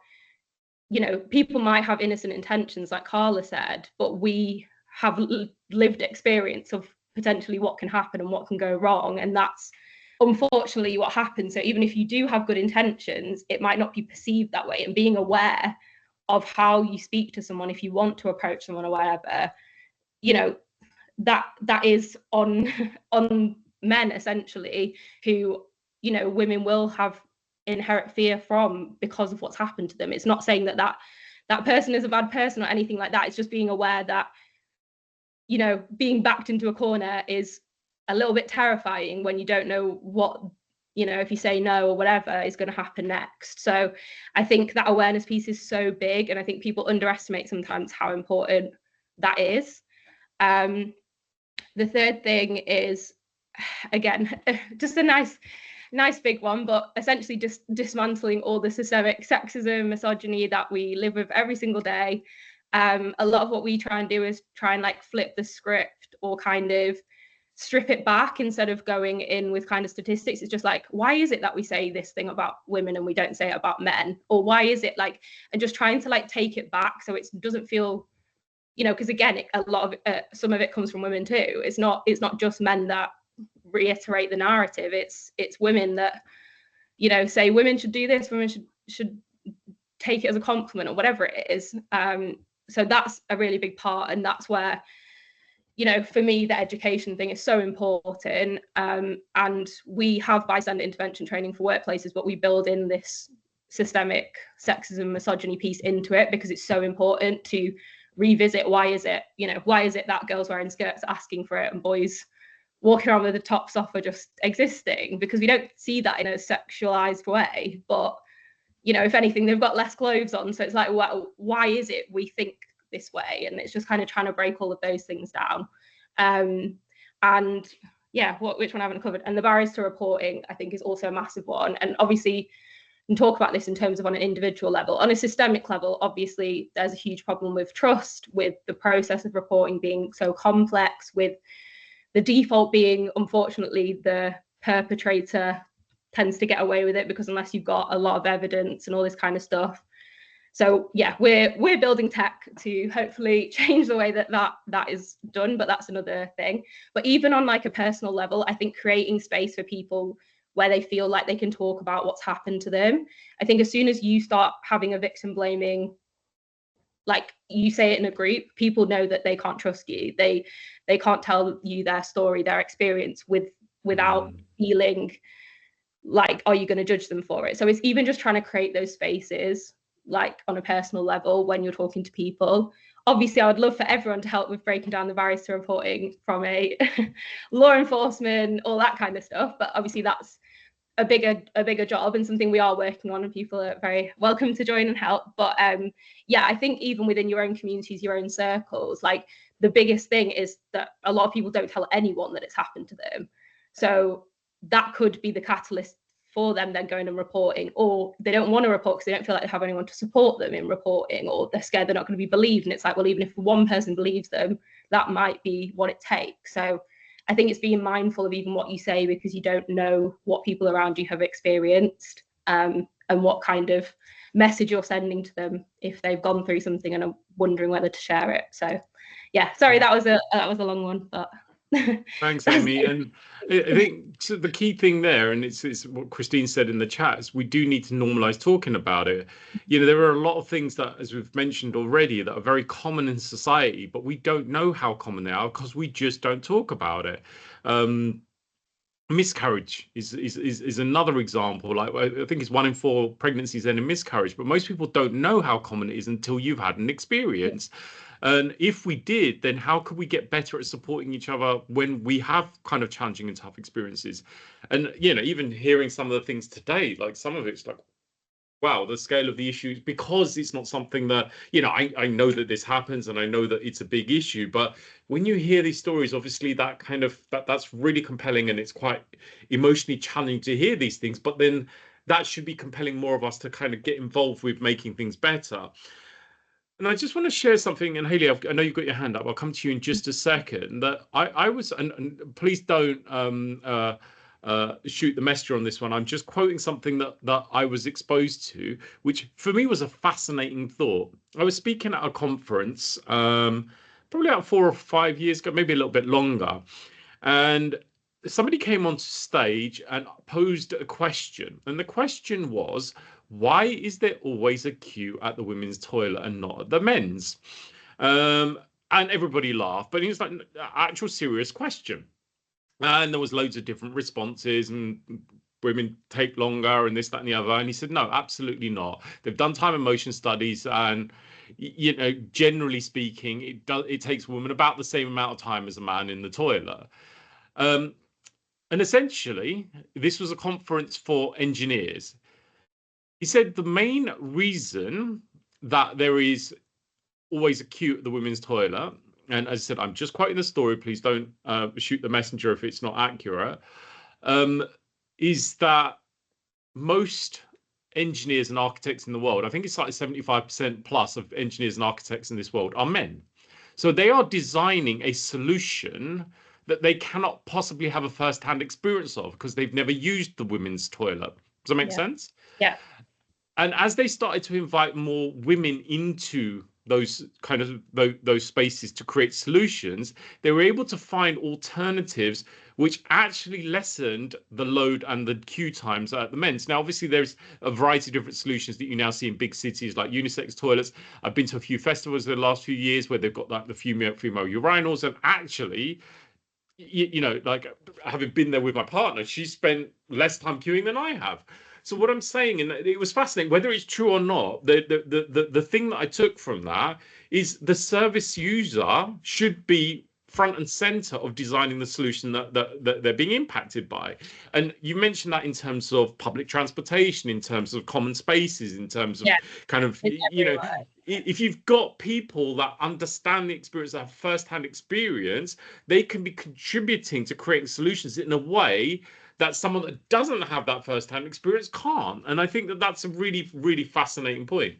you know, people might have innocent intentions, like Carla said, but we have lived experience of potentially what can happen and what can go wrong. And that's unfortunately what happens. So even if you do have good intentions, it might not be perceived that way. And being aware of how you speak to someone, if you want to approach someone or whatever, you know, that is on men essentially, who, you know, women will have inherent fear from because of what's happened to them. It's not saying that that person is a bad person or anything like that. It's just being aware that, you know, being backed into a corner is a little bit terrifying when you don't know what, you know, if you say no or whatever is going to happen next. So I think that awareness piece is so big, and I think people underestimate sometimes how important that is. The third thing is, again, just a nice big one, but essentially just dismantling all the systemic sexism, misogyny that we live with every single day. A lot of what we try and do is try and like flip the script or kind of strip it back instead of going in with kind of statistics. It's just like, why is it that we say this thing about women and we don't say it about men? Or why is it like, and just trying to like take it back so it doesn't feel, you know, because again, a lot of some of it comes from women too. It's not just men that reiterate the narrative. It's women that, you know, say women should do this, women should take it as a compliment or whatever it is. So that's a really big part, and that's where, you know, for me, the education thing is so important. And we have bystander intervention training for workplaces, but we build in this systemic sexism, misogyny piece into it because it's so important to revisit why is it that girls wearing skirts asking for it and boys walking around with the tops off are just existing, because we don't see that in a sexualized way. But, you know, if anything, they've got less clothes on. So it's like, well, why is it we think this way? And it's just kind of trying to break all of those things down. And yeah, which one I haven't covered? And the barriers to reporting, I think, is also a massive one. And obviously, and talk about this in terms of on an individual level. On a systemic level, obviously, there's a huge problem with trust, with the process of reporting being so complex, with the default being, unfortunately, the perpetrator tends to get away with it, because unless you've got a lot of evidence and all this kind of stuff. So yeah, we're building tech to hopefully change the way that is done, but that's another thing. But even on like a personal level, I think creating space for people where they feel like they can talk about what's happened to them. I think as soon as you start having a victim blaming, like you say it in a group, people know that they can't trust you. They can't tell you their story, their experience without feeling like, are you going to judge them for it? So it's even just trying to create those spaces, like on a personal level, when you're talking to people. Obviously, I would love for everyone to help with breaking down the barriers to reporting from a law enforcement, all that kind of stuff. But obviously, that's a bigger job, and something we are working on, and people are very welcome to join and help. But yeah, I think even within your own communities, your own circles, like the biggest thing is that a lot of people don't tell anyone that it's happened to them. So that could be the catalyst for them then going and reporting, or they don't want to report because they don't feel like they have anyone to support them in reporting, or they're scared they're not going to be believed. And it's like, well, even if one person believes them, that might be what it takes. So I think it's being mindful of even what you say, because you don't know what people around you have experienced, and what kind of message you're sending to them if they've gone through something and are wondering whether to share it. So yeah, sorry, that was a long one, but thanks, Amy. And I think the key thing there, and it's what Christine said in the chat, is we do need to normalize talking about it. You know, there are a lot of things that, as we've mentioned already, that are very common in society, but we don't know how common they are because we just don't talk about it. Miscarriage is another example. Like, I think it's 1 in 4 pregnancies end in miscarriage, but most people don't know how common it is until you've had an experience. And if we did, then how could we get better at supporting each other when we have kind of challenging and tough experiences? And, you know, even hearing some of the things today, like some of it's like, wow, the scale of the issues, because it's not something that, you know, I know that this happens and I know that it's a big issue. But when you hear these stories, obviously that kind of that's really compelling, and it's quite emotionally challenging to hear these things. But then that should be compelling more of us to kind of get involved with making things better. And I just want to share something, and Hayley, I know you've got your hand up. I'll come to you in just a second. That I was, and please don't shoot the messenger on this one. I'm just quoting something that I was exposed to, which for me was a fascinating thought. I was speaking at a conference, probably about 4 or 5 years ago, maybe a little bit longer, and somebody came on stage and posed a question, and the question was, why is there always a queue at the women's toilet and not at the men's? And everybody laughed, but it was like an actual serious question. And there was loads of different responses, and women take longer and this, that, and the other. And he said, no, absolutely not. They've done time and motion studies, and you know, generally speaking, it takes a woman about the same amount of time as a man in the toilet. And essentially, this was a conference for engineers. He said the main reason that there is always a queue at the women's toilet, and as I said, I'm just quoting the story, please don't shoot the messenger if it's not accurate, is that most engineers and architects in the world, I think it's like 75% plus of engineers and architects in this world, are men. So they are designing a solution that they cannot possibly have a first-hand experience of because they've never used the women's toilet. Does that make sense? Yeah. And as they started to invite more women into those kind of those spaces to create solutions, they were able to find alternatives which actually lessened the load and the queue times at the men's. Now, obviously, there's a variety of different solutions that you now see in big cities like unisex toilets. I've been to a few festivals in the last few years where they've got like the female urinals, and actually, you know, like having been there with my partner, she spent less time queuing than I have. So what I'm saying, and it was fascinating, whether it's true or not, the thing that I took from that is the service user should be front and center of designing the solution that they're being impacted by. And you mentioned that in terms of public transportation, in terms of common spaces, in terms of kind of, you know, if you've got people that understand the experience, that have first-hand experience, they can be contributing to creating solutions in a way that someone that doesn't have that first-hand experience can't. And I think that that's a really, really fascinating point.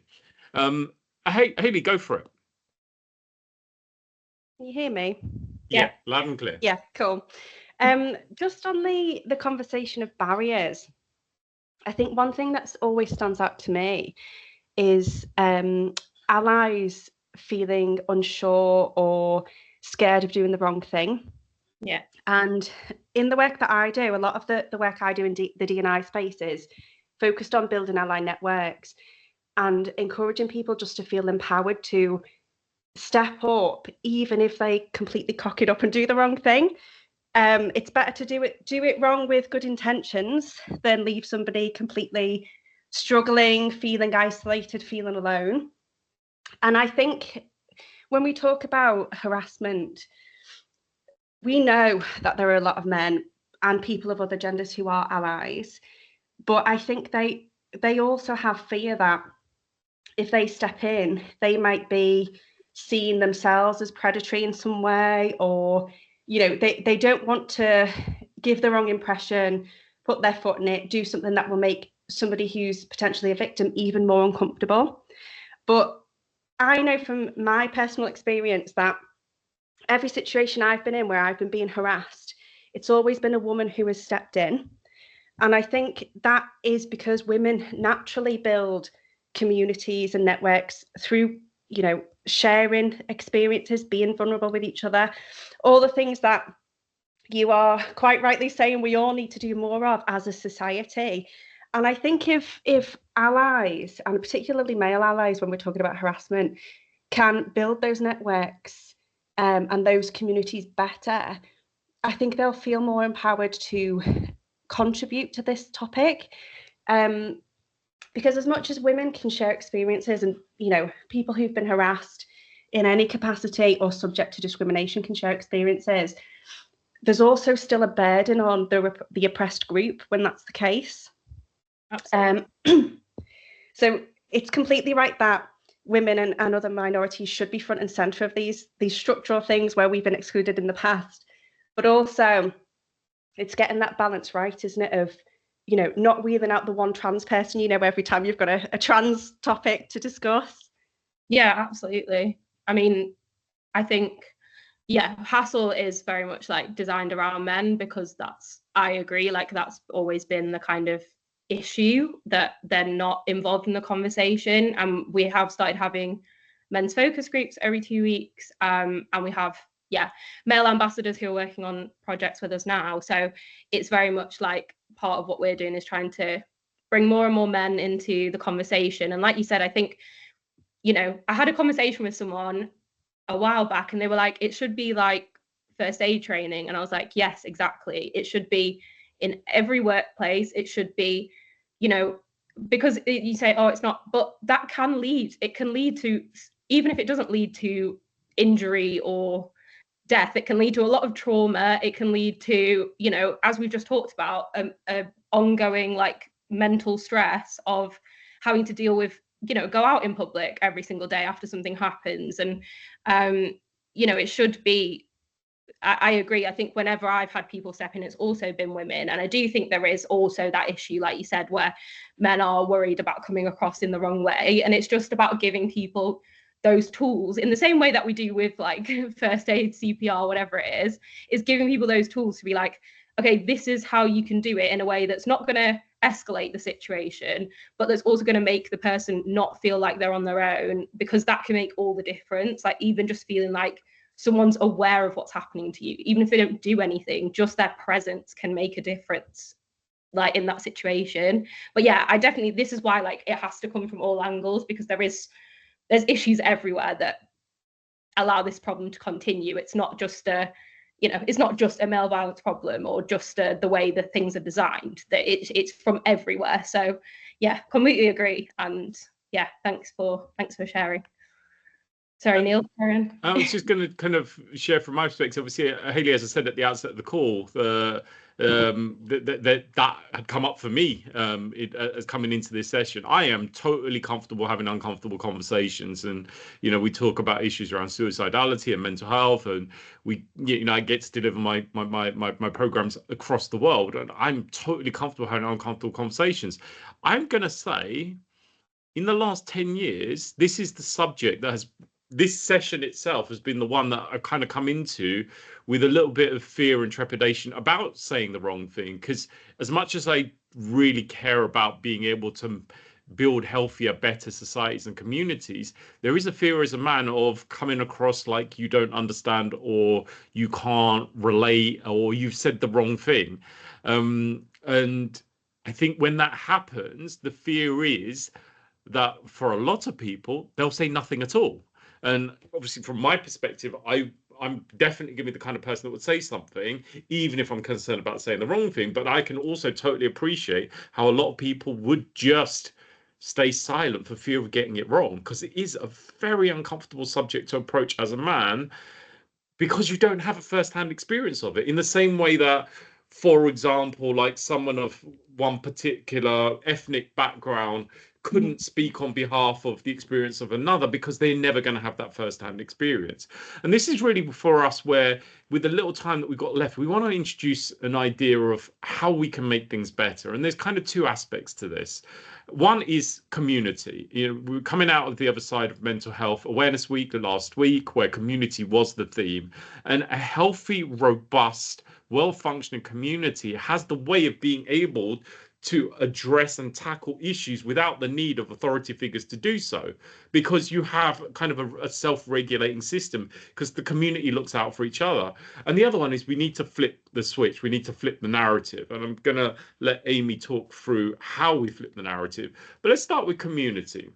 Hayley, go for it. Can you hear me? Yeah, loud and clear. Yeah, cool. Just on the conversation of barriers, I think one thing that's always stands out to me is allies feeling unsure or scared of doing the wrong thing. Yeah. And in the work that I do, a lot of the work I do in the D&I space is focused on building ally networks and encouraging people just to feel empowered to step up, even if they completely cock it up and do the wrong thing. It's better to do it wrong with good intentions than leave somebody completely struggling, feeling isolated, feeling alone. And I think when we talk about harassment, we know that there are a lot of men and people of other genders who are allies, but I think they also have fear that if they step in, they might be seeing themselves as predatory in some way, or, you know, they don't want to give the wrong impression, put their foot in it, do something that will make somebody who's potentially a victim even more uncomfortable. But I know from my personal experience that every situation I've been in where I've been being harassed, it's always been a woman who has stepped in. And I think that is because women naturally build communities and networks through, you know, sharing experiences, being vulnerable with each other, all the things that you are quite rightly saying we all need to do more of as a society. And I think if allies, and particularly male allies when we're talking about harassment, can build those networks and those communities better, I think they'll feel more empowered to contribute to this topic. Because as much as women can share experiences, and, you know, people who've been harassed in any capacity or subject to discrimination can share experiences, there's also still a burden on the oppressed group when that's the case. Absolutely. So it's completely right that women and other minorities should be front and center of these structural things where we've been excluded in the past, but also it's getting that balance right, isn't it, of, you know, not wheeling out the one trans person, you know, every time you've got a trans topic to discuss. Yeah, absolutely. I mean, I think, yeah, HASSL is very much like designed around men, because I agree, like that's always been the kind of issue, that they're not involved in the conversation. And we have started having men's focus groups every 2 weeks, and we have male ambassadors who are working on projects with us now. So it's very much like part of what we're doing is trying to bring more and more men into the conversation. And like you said, I think, you know, I had a conversation with someone a while back and they were like, it should be like first aid training. And I was like, yes, exactly. It should be in every workplace. It should be, you know, because you say, oh, it's not, but that can lead to, even if it doesn't lead to injury or death, it can lead to a lot of trauma. It can lead to, you know, as we've just talked about, a ongoing like mental stress of having to deal with, you know, go out in public every single day after something happens. And you know, it should be, I agree. I think whenever I've had people step in, it's also been women. And I do think there is also that issue, like you said, where men are worried about coming across in the wrong way. And it's just about giving people those tools in the same way that we do with like first aid, CPR, whatever it is giving people those tools to be like, okay, this is how you can do it in a way that's not going to escalate the situation, but that's also going to make the person not feel like they're on their own, because that can make all the difference. Like even just feeling like someone's aware of what's happening to you, even if they don't do anything, just their presence can make a difference, like in that situation. But yeah, I definitely, this is why like it has to come from all angles, because there's issues everywhere that allow this problem to continue. It's not just it's not just a male violence problem or just the way that things are designed, that it's from everywhere. So yeah, completely agree. And yeah, thanks for sharing. Sorry, Neil, Karen. I was just going to kind of share from my perspective. Obviously, Haley, as I said at the outset of the call, that had come up for me as coming into this session. I am totally comfortable having uncomfortable conversations, and we talk about issues around suicidality and mental health, and I get to deliver my programs across the world, and I'm totally comfortable having uncomfortable conversations. I'm going to say, in the last 10 years, this is the subject that has. This session itself has been the one that I've kind of come into with a little bit of fear and trepidation about saying the wrong thing, because as much as I really care about being able to build healthier, better societies and communities, there is a fear as a man of coming across like you don't understand, or you can't relate, or you've said the wrong thing. And I think when that happens, the fear is that for a lot of people, they'll say nothing at all. And obviously, from my perspective, I'm definitely going to be the kind of person that would say something, even if I'm concerned about saying the wrong thing. But I can also totally appreciate how a lot of people would just stay silent for fear of getting it wrong, because it is a very uncomfortable subject to approach as a man, because you don't have a first-hand experience of it. In the same way that, for example, like someone of one particular ethnic background couldn't speak on behalf of the experience of another, because they're never going to have that first-hand experience. And this is really for us where, with the little time that we've got left, we want to introduce an idea of how we can make things better. And there's kind of two aspects to this. One is community. We're coming out of the other side of Mental Health Awareness Week last week, where community was the theme. And a healthy, robust, well-functioning community has the way of being able to address and tackle issues without the need of authority figures to do so, because you have kind of a self-regulating system, because the community looks out for each other. And the other one is we need to flip the switch. We need to flip the narrative. And I'm going to let Amy talk through how we flip the narrative. But let's start with community.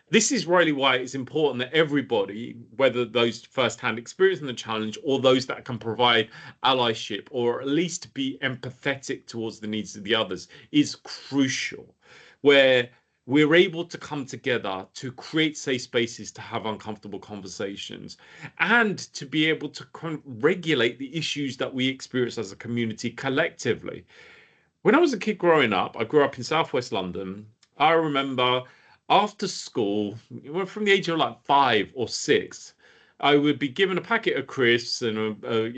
This is really why it's important that everybody, whether those first-hand experiencing the challenge or those that can provide allyship or at least be empathetic towards the needs of the others, is crucial. Where we're able to come together to create safe spaces to have uncomfortable conversations, and to be able to regulate the issues that we experience as a community collectively. When I was a kid growing up, I grew up in southwest London. I remember after school, from the age of like 5 or 6, I would be given a packet of crisps and a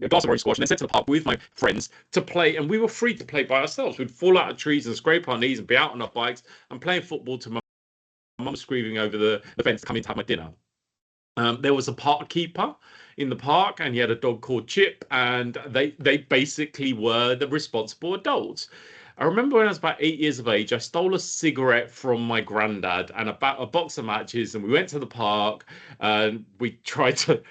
glass of orange squash, and then sent to the park with my friends to play. And we were free to play by ourselves. We'd fall out of trees and scrape our knees and be out on our bikes and playing football to my mum screaming over the fence to come in to have my dinner. There was a park keeper in the park, and he had a dog called Chip, and they basically were the responsible adults. I remember when I was about 8 years of age, I stole a cigarette from my granddad and a box of matches, and we went to the park and we tried to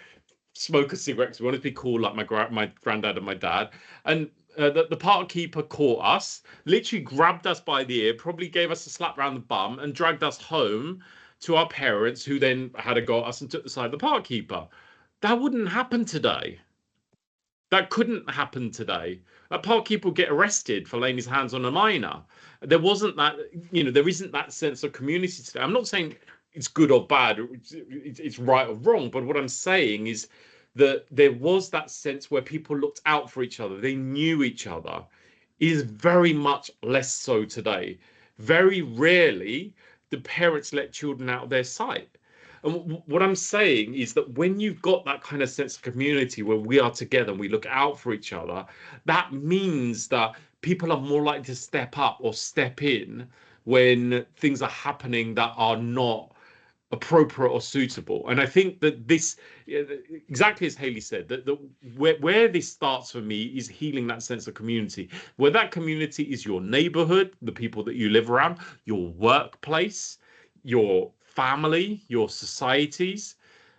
smoke a cigarette because we wanted to be cool like my granddad and my dad. And the park keeper caught us, literally grabbed us by the ear, probably gave us a slap round the bum, and dragged us home to our parents, who then had a go at us and took the side of the park keeper. That wouldn't happen today. That couldn't happen today. A park keeper would get arrested for laying his hands on a minor. There wasn't that, there isn't that sense of community today. I'm not saying it's good or bad, or it's right or wrong, but what I'm saying is that there was that sense where people looked out for each other. They knew each other. It is very much less so today. Very rarely do parents let children out of their sight. And what I'm saying is that when you've got that kind of sense of community where we are together and we look out for each other, that means that people are more likely to step up or step in when things are happening that are not appropriate or suitable. And I think that this, exactly as Haley said, that where this starts for me is healing that sense of community, where that community is your neighborhood, the people that you live around, your workplace, your family, your societies,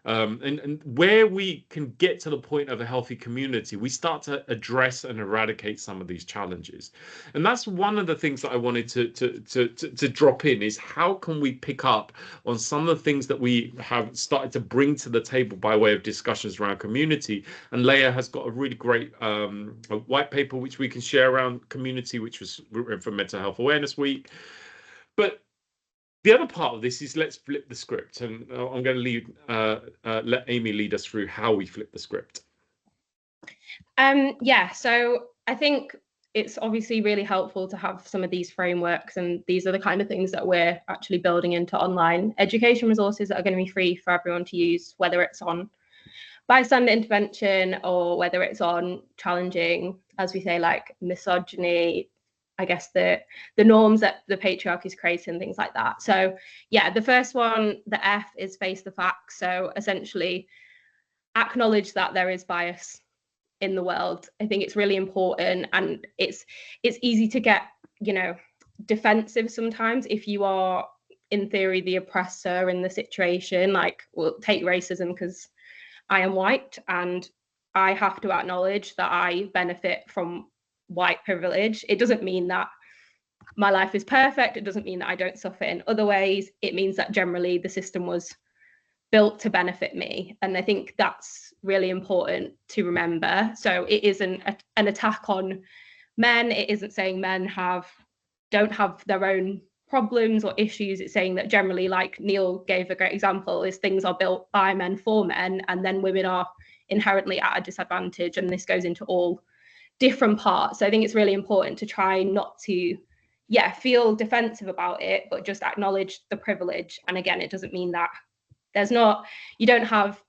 and where we can get to the point of a healthy community, we start to address and eradicate some of these challenges. And that's one of the things that I wanted to drop in, is how can we pick up on some of the things that we have started to bring to the table by way of discussions around community. And Leah has got a really great a white paper which we can share around community, which was written for Mental Health Awareness Week. But The other part of this is let's flip the script, and I'm going to let Amy lead us through how we flip the script. Yeah, so I think it's obviously really helpful to have some of these frameworks, and these are the kind of things that we're actually building into online education resources that are going to be free for everyone to use, whether it's on bystander intervention or whether it's on challenging, as we say, like misogyny, I guess the norms that the patriarchy is creating, things like that. So yeah, the first one, the F, is face the facts. So essentially acknowledge that there is bias in the world. I think it's really important, and it's easy to get, you know, defensive sometimes if you are in theory the oppressor in the situation. Like, we'll take racism, because I am white and I have to acknowledge that I benefit from white privilege. It doesn't mean that my life is perfect. It doesn't mean that I don't suffer in other ways. It means that generally the system was built to benefit me. And I think that's really important to remember. So it isn't an attack on men. It isn't saying men don't have their own problems or issues. It's saying that generally, like Neil gave a great example, is things are built by men for men, and then women are inherently at a disadvantage. And this goes into all different parts. So I think it's really important to try not to, feel defensive about it, but just acknowledge the privilege. And again, it doesn't mean that you don't have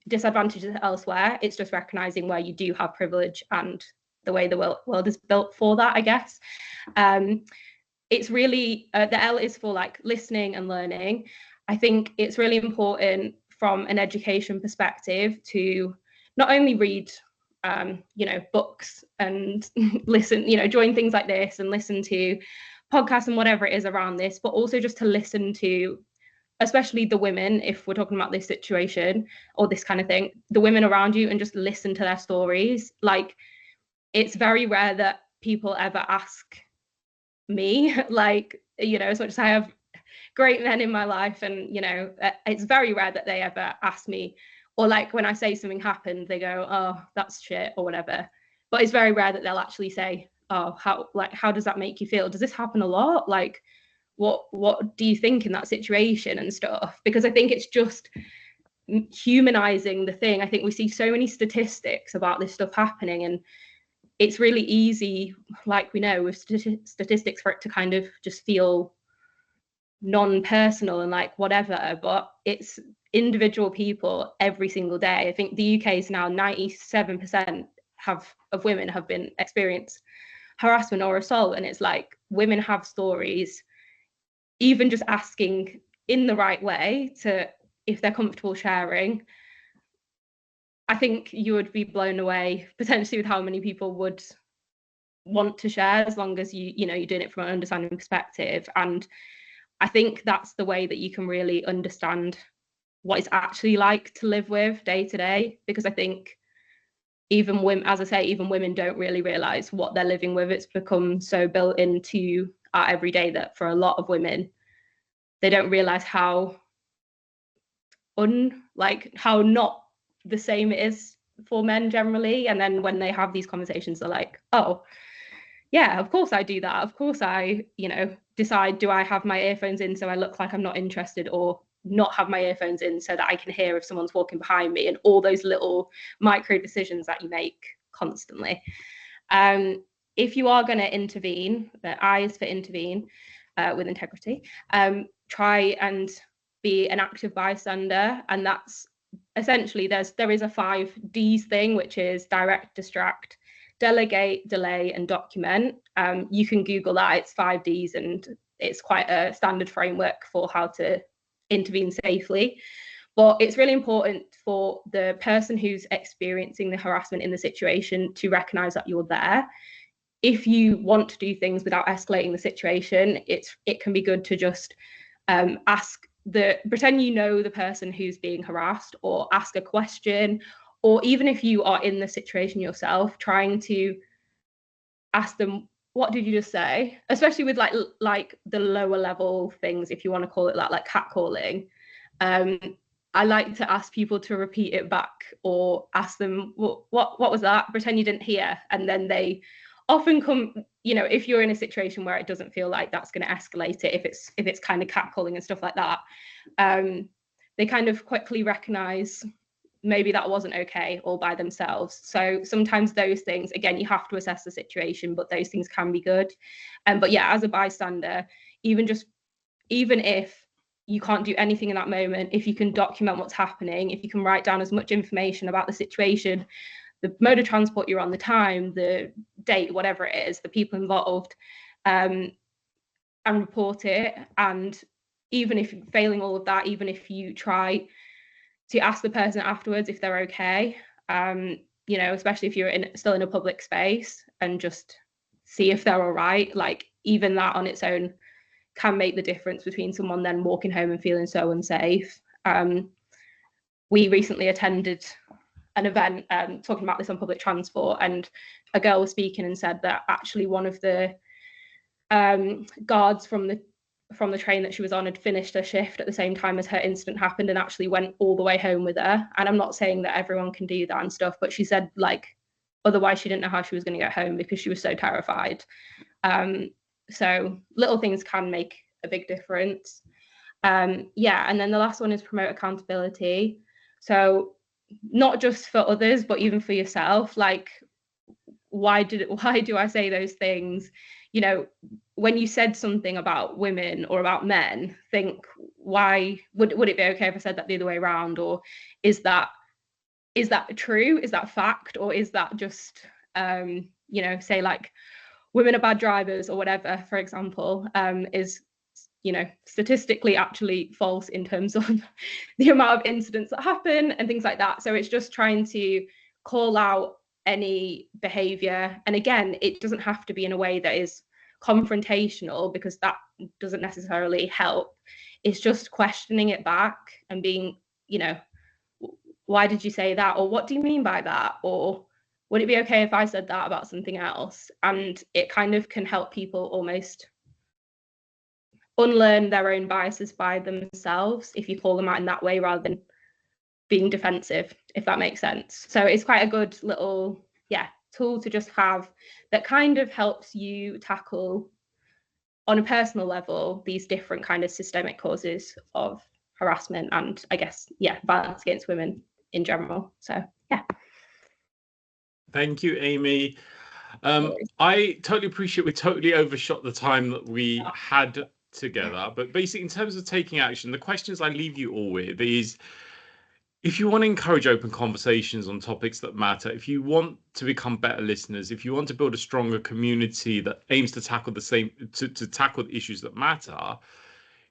disadvantages elsewhere. It's just recognizing where you do have privilege and the way the world is built for that, I guess. It's really, the L is for like listening and learning. I think it's really important from an education perspective to not only read, books and listen, join things like this and listen to podcasts and whatever it is around this, but also just to listen to, especially the women, if we're talking about this situation or this kind of thing, the women around you, and just listen to their stories. Like, it's very rare that people ever ask me, like, as much as I have great men in my life, and it's very rare that they ever ask me, or like when I say something happened, they go, oh, that's shit, or whatever. But it's very rare that they'll actually say, oh, how does that make you feel? Does this happen a lot? Like, what do you think in that situation and stuff? Because I think it's just humanizing the thing. I think we see so many statistics about this stuff happening, and it's really easy, like we know with statistics, for it to kind of just feel non-personal and like whatever, but it's individual people every single day. I think the UK is now 97% of women have been experienced harassment or assault, and it's like women have stories. Even just asking in the right way, to if they're comfortable sharing, I think you would be blown away potentially with how many people would want to share, as long as you're doing it from an understanding perspective. And I think that's the way that you can really understand what it's actually like to live with day to day, because I think even women, as I say, even women don't really realize what they're living with. It's become so built into our everyday that for a lot of women, they don't realize how not the same it is for men generally. And then when they have these conversations, they're like, oh yeah, of course I do that. Of course I, decide, do I have my earphones in so I look like I'm not interested, or not have my earphones in so that I can hear if someone's walking behind me, and all those little micro decisions that you make constantly. If you are going to intervene, the I is for intervene with integrity, try and be an active bystander. And that's essentially, there is a 5 Ds thing, which is direct, distract, delegate, delay, and document. You can Google that. It's 5 Ds, and it's quite a standard framework for how to intervene safely. But it's really important for the person who's experiencing the harassment in the situation to recognize that you're there. If you want to do things without escalating the situation, it can be good to just pretend you know the person who's being harassed, or ask a question, or even if you are in the situation yourself, trying to ask them, what did you just say? Especially with like the lower level things, if you want to call it that, like catcalling. I like to ask people to repeat it back, or ask them, what was that? Pretend you didn't hear, and then they often come, you know, if you're in a situation where it doesn't feel like that's going to escalate it, if it's kind of catcalling and stuff like that, they kind of quickly recognize maybe that wasn't okay all by themselves. So sometimes those things, again, you have to assess the situation, but those things can be good. But yeah, as a bystander, even if you can't do anything in that moment, if you can document what's happening, if you can write down as much information about the situation, the mode of transport you're on, the time, the date, whatever it is, the people involved, and report it. And even if failing all of that, even if you try to ask the person afterwards if they're okay, you know, especially if you're still in a public space, and just see if they're all right, like even that on its own can make the difference between someone then walking home and feeling so unsafe. We recently attended an event talking about this on public transport, and a girl was speaking and said that actually one of the guards from the train that she was on had finished her shift at the same time as her incident happened, and actually went all the way home with her. And I'm not saying that everyone can do that and stuff, but she said like otherwise she didn't know how she was going to get home because she was so terrified. So little things can make a big difference. Yeah, and then the last one is promote accountability. So not just for others, but even for yourself. Like, why do I say those things? You know, when you said something about women or about men, think, why would it be okay if I said that the other way around? Or is that true? Is that fact? Or is that just you know, say like women are bad drivers or whatever, for example, is, you know, statistically actually false in terms of the amount of incidents that happen and things like that. So it's just trying to call out any behavior. And again, it doesn't have to be in a way that is confrontational, because that doesn't necessarily help. It's just questioning it back and being, you know, why did you say that? Or what do you mean by that? Or would it be okay if I said that about something else? And it kind of can help people almost unlearn their own biases by themselves if you call them out in that way, rather than being defensive, if that makes sense. So it's quite a good little, yeah, tool to just have that kind of helps you tackle on a personal level these different kind of systemic causes of harassment and, I guess, yeah, violence against women in general. So yeah. Thank you, Amy. I totally appreciate we totally overshot the time that we had together, but basically in terms of taking action, the questions I leave you all with is, if you want to encourage open conversations on topics that matter, if you want to become better listeners, if you want to build a stronger community that aims to tackle to tackle the issues that matter,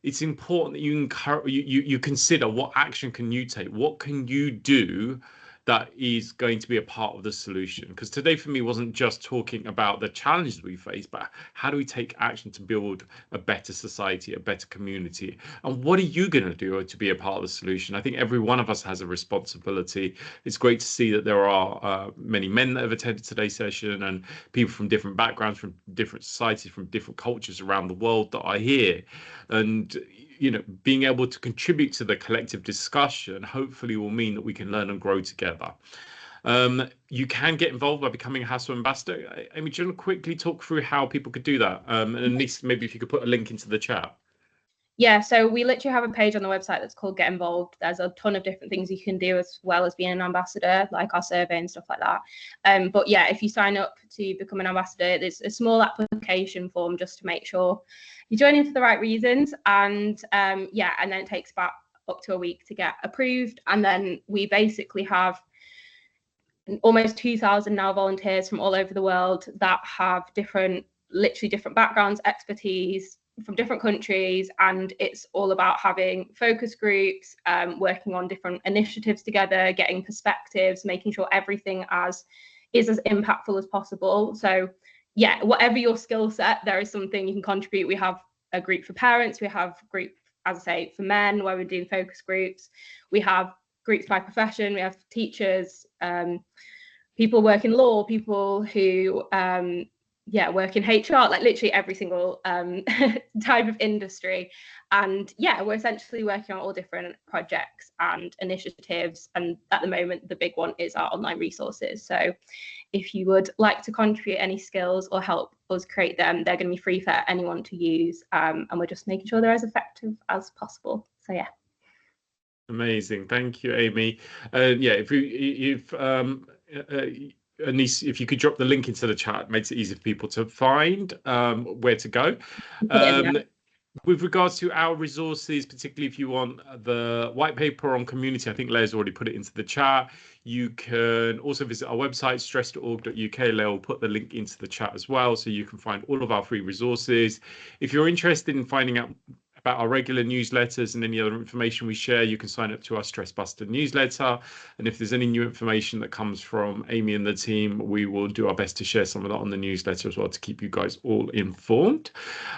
it's important that you consider, what action can you take? What can you do that is going to be a part of the solution? Because today for me wasn't just talking about the challenges we face, but how do we take action to build a better society, a better community? And what are you going to do to be a part of the solution? I think every one of us has a responsibility. It's great to see that there are many men that have attended today's session, and people from different backgrounds, from different societies, from different cultures around the world that are here. And you know, being able to contribute to the collective discussion hopefully will mean that we can learn and grow together. You can get involved by becoming a HASSL ambassador. Amy, do you want to quickly talk through how people could do that? And at least maybe if you could put a link into the chat. Yeah, so we literally have a page on the website that's called Get Involved. There's a ton of different things you can do as well as being an ambassador, like our survey and stuff like that. But yeah, if you sign up to become an ambassador, there's a small application form just to make sure you're joining for the right reasons. And yeah, and then it takes about up to a week to get approved. And then we basically have almost 2,000 now volunteers from all over the world that have literally different backgrounds, expertise, from different countries, and it's all about having focus groups, working on different initiatives together, getting perspectives, making sure everything is as impactful as possible. So yeah, whatever your skill set, there is something you can contribute. We have a group for parents, we have a group, as I say, for men, where we're doing focus groups, we have groups by profession, we have teachers, people work in law, people who yeah, work in HR, like literally every single type of industry. And yeah, we're essentially working on all different projects and initiatives. And at the moment, the big one is our online resources. So if you would like to contribute any skills or help us create them, they're going to be free for anyone to use. And we're just making sure they're as effective as possible. So yeah. Amazing. Thank you, Amy. Yeah, Anise, if you could drop the link into the chat, it makes it easy for people to find where to go. With regards to our resources, particularly if you want the white paper on community, I think Leia's already put it into the chat. You can also visit our website, stress.org.uk. Leia will put the link into the chat as well, so you can find all of our free resources. If you're interested in finding out about our regular newsletters and any other information we share, you can sign up to our Stress Buster newsletter. And if there's any new information that comes from Amy and the team, we will do our best to share some of that on the newsletter as well to keep you guys all informed.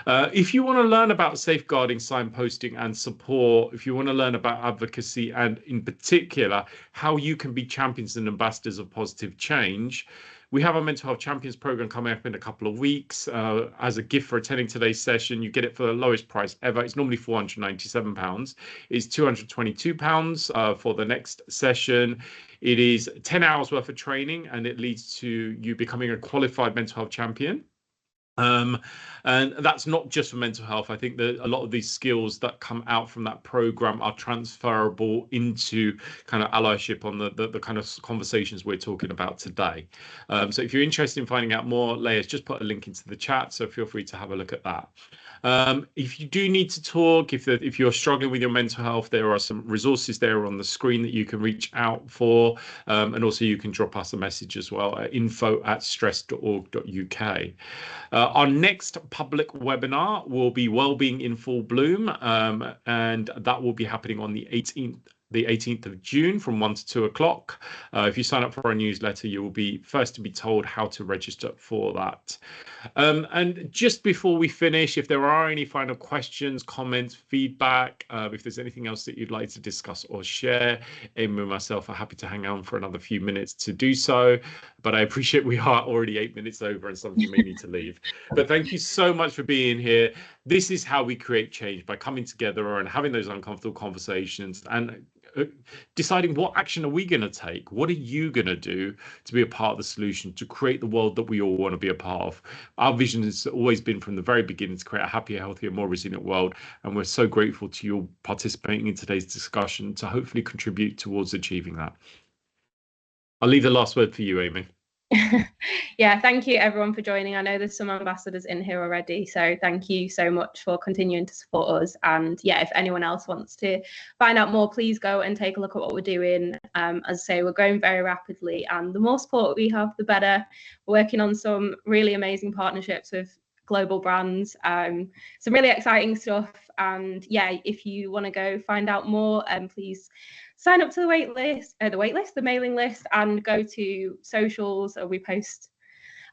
If you want to learn about safeguarding, signposting and support, if you want to learn about advocacy and in particular how you can be champions and ambassadors of positive change, we have our Mental Health Champions program coming up in a couple of weeks. As a gift for attending today's session, you get it for the lowest price ever. It's normally £497. It's £222 for the next session. It is 10 hours worth of training, and it leads to you becoming a qualified mental health champion. And that's not just for mental health. I think that a lot of these skills that come out from that program are transferable into kind of allyship on the kind of conversations we're talking about today. So if you're interested in finding out more, Leia's just put a link into the chat, so feel free to have a look at that. If you do need to talk, if you're struggling with your mental health, there are some resources there on the screen that you can reach out for, and also you can drop us a message as well at info@stress.org.uk. Our next public webinar will be Wellbeing in Full Bloom, and that will be happening on the 18th of June from 1 to 2 o'clock. If you sign up for our newsletter, you will be first to be told how to register for that. And just before we finish, if there are any final questions, comments, feedback, if there's anything else that you'd like to discuss or share, Amy and myself are happy to hang on for another few minutes to do so. But I appreciate we are already 8 minutes over and some of you may need to leave. But thank you so much for being here. This is how we create change, by coming together and having those uncomfortable conversations and deciding what action are we going to take? What are you going to do to be a part of the solution, to create the world that we all want to be a part of? Our vision has always been from the very beginning to create a happier, healthier, more resilient world. And we're so grateful to you participating in today's discussion to hopefully contribute towards achieving that. I'll leave the last word for you, Amy. Yeah, thank you everyone for joining. I know there's some ambassadors in here already, so thank you so much for continuing to support us. And yeah, if anyone else wants to find out more, please go and take a look at what we're doing. As I say, we're growing very rapidly, and the more support we have, the better. We're working on some really amazing partnerships with global brands, some really exciting stuff. And yeah, if you want to go find out more, please sign up to the the mailing list, and go to socials. We post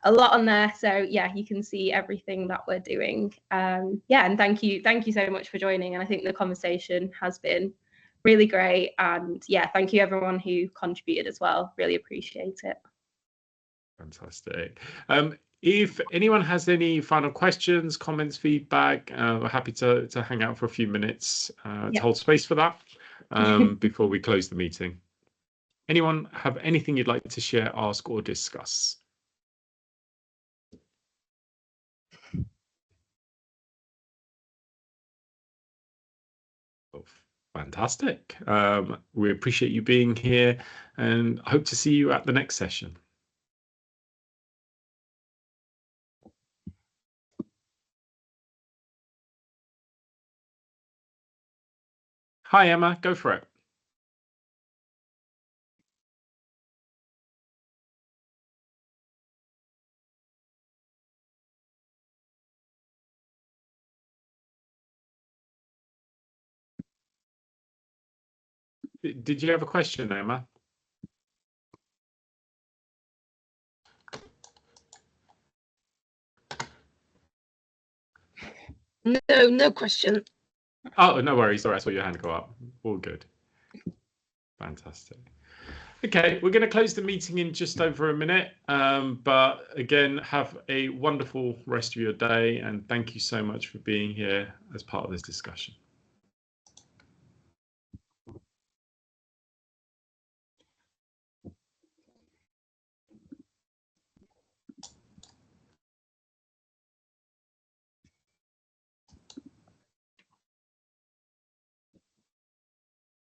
a lot on there, so yeah, you can see everything that we're doing. Yeah, and thank you so much for joining. And I think the conversation has been really great. And yeah, thank you everyone who contributed as well. Really appreciate it. Fantastic. If anyone has any final questions, comments, feedback, we're happy to hang out for a few minutes to hold space for that before we close the meeting. Anyone have anything you'd like to share, ask, or discuss? Oh, fantastic. We appreciate you being here and hope to see you at the next session. Hi, Emma, go for it. Did you have a question, Emma? No question. Oh, no worries. Sorry, I saw your hand go up. All good. Fantastic. Okay, we're going to close the meeting in just over a minute. But again, have a wonderful rest of your day. And thank you so much for being here as part of this discussion.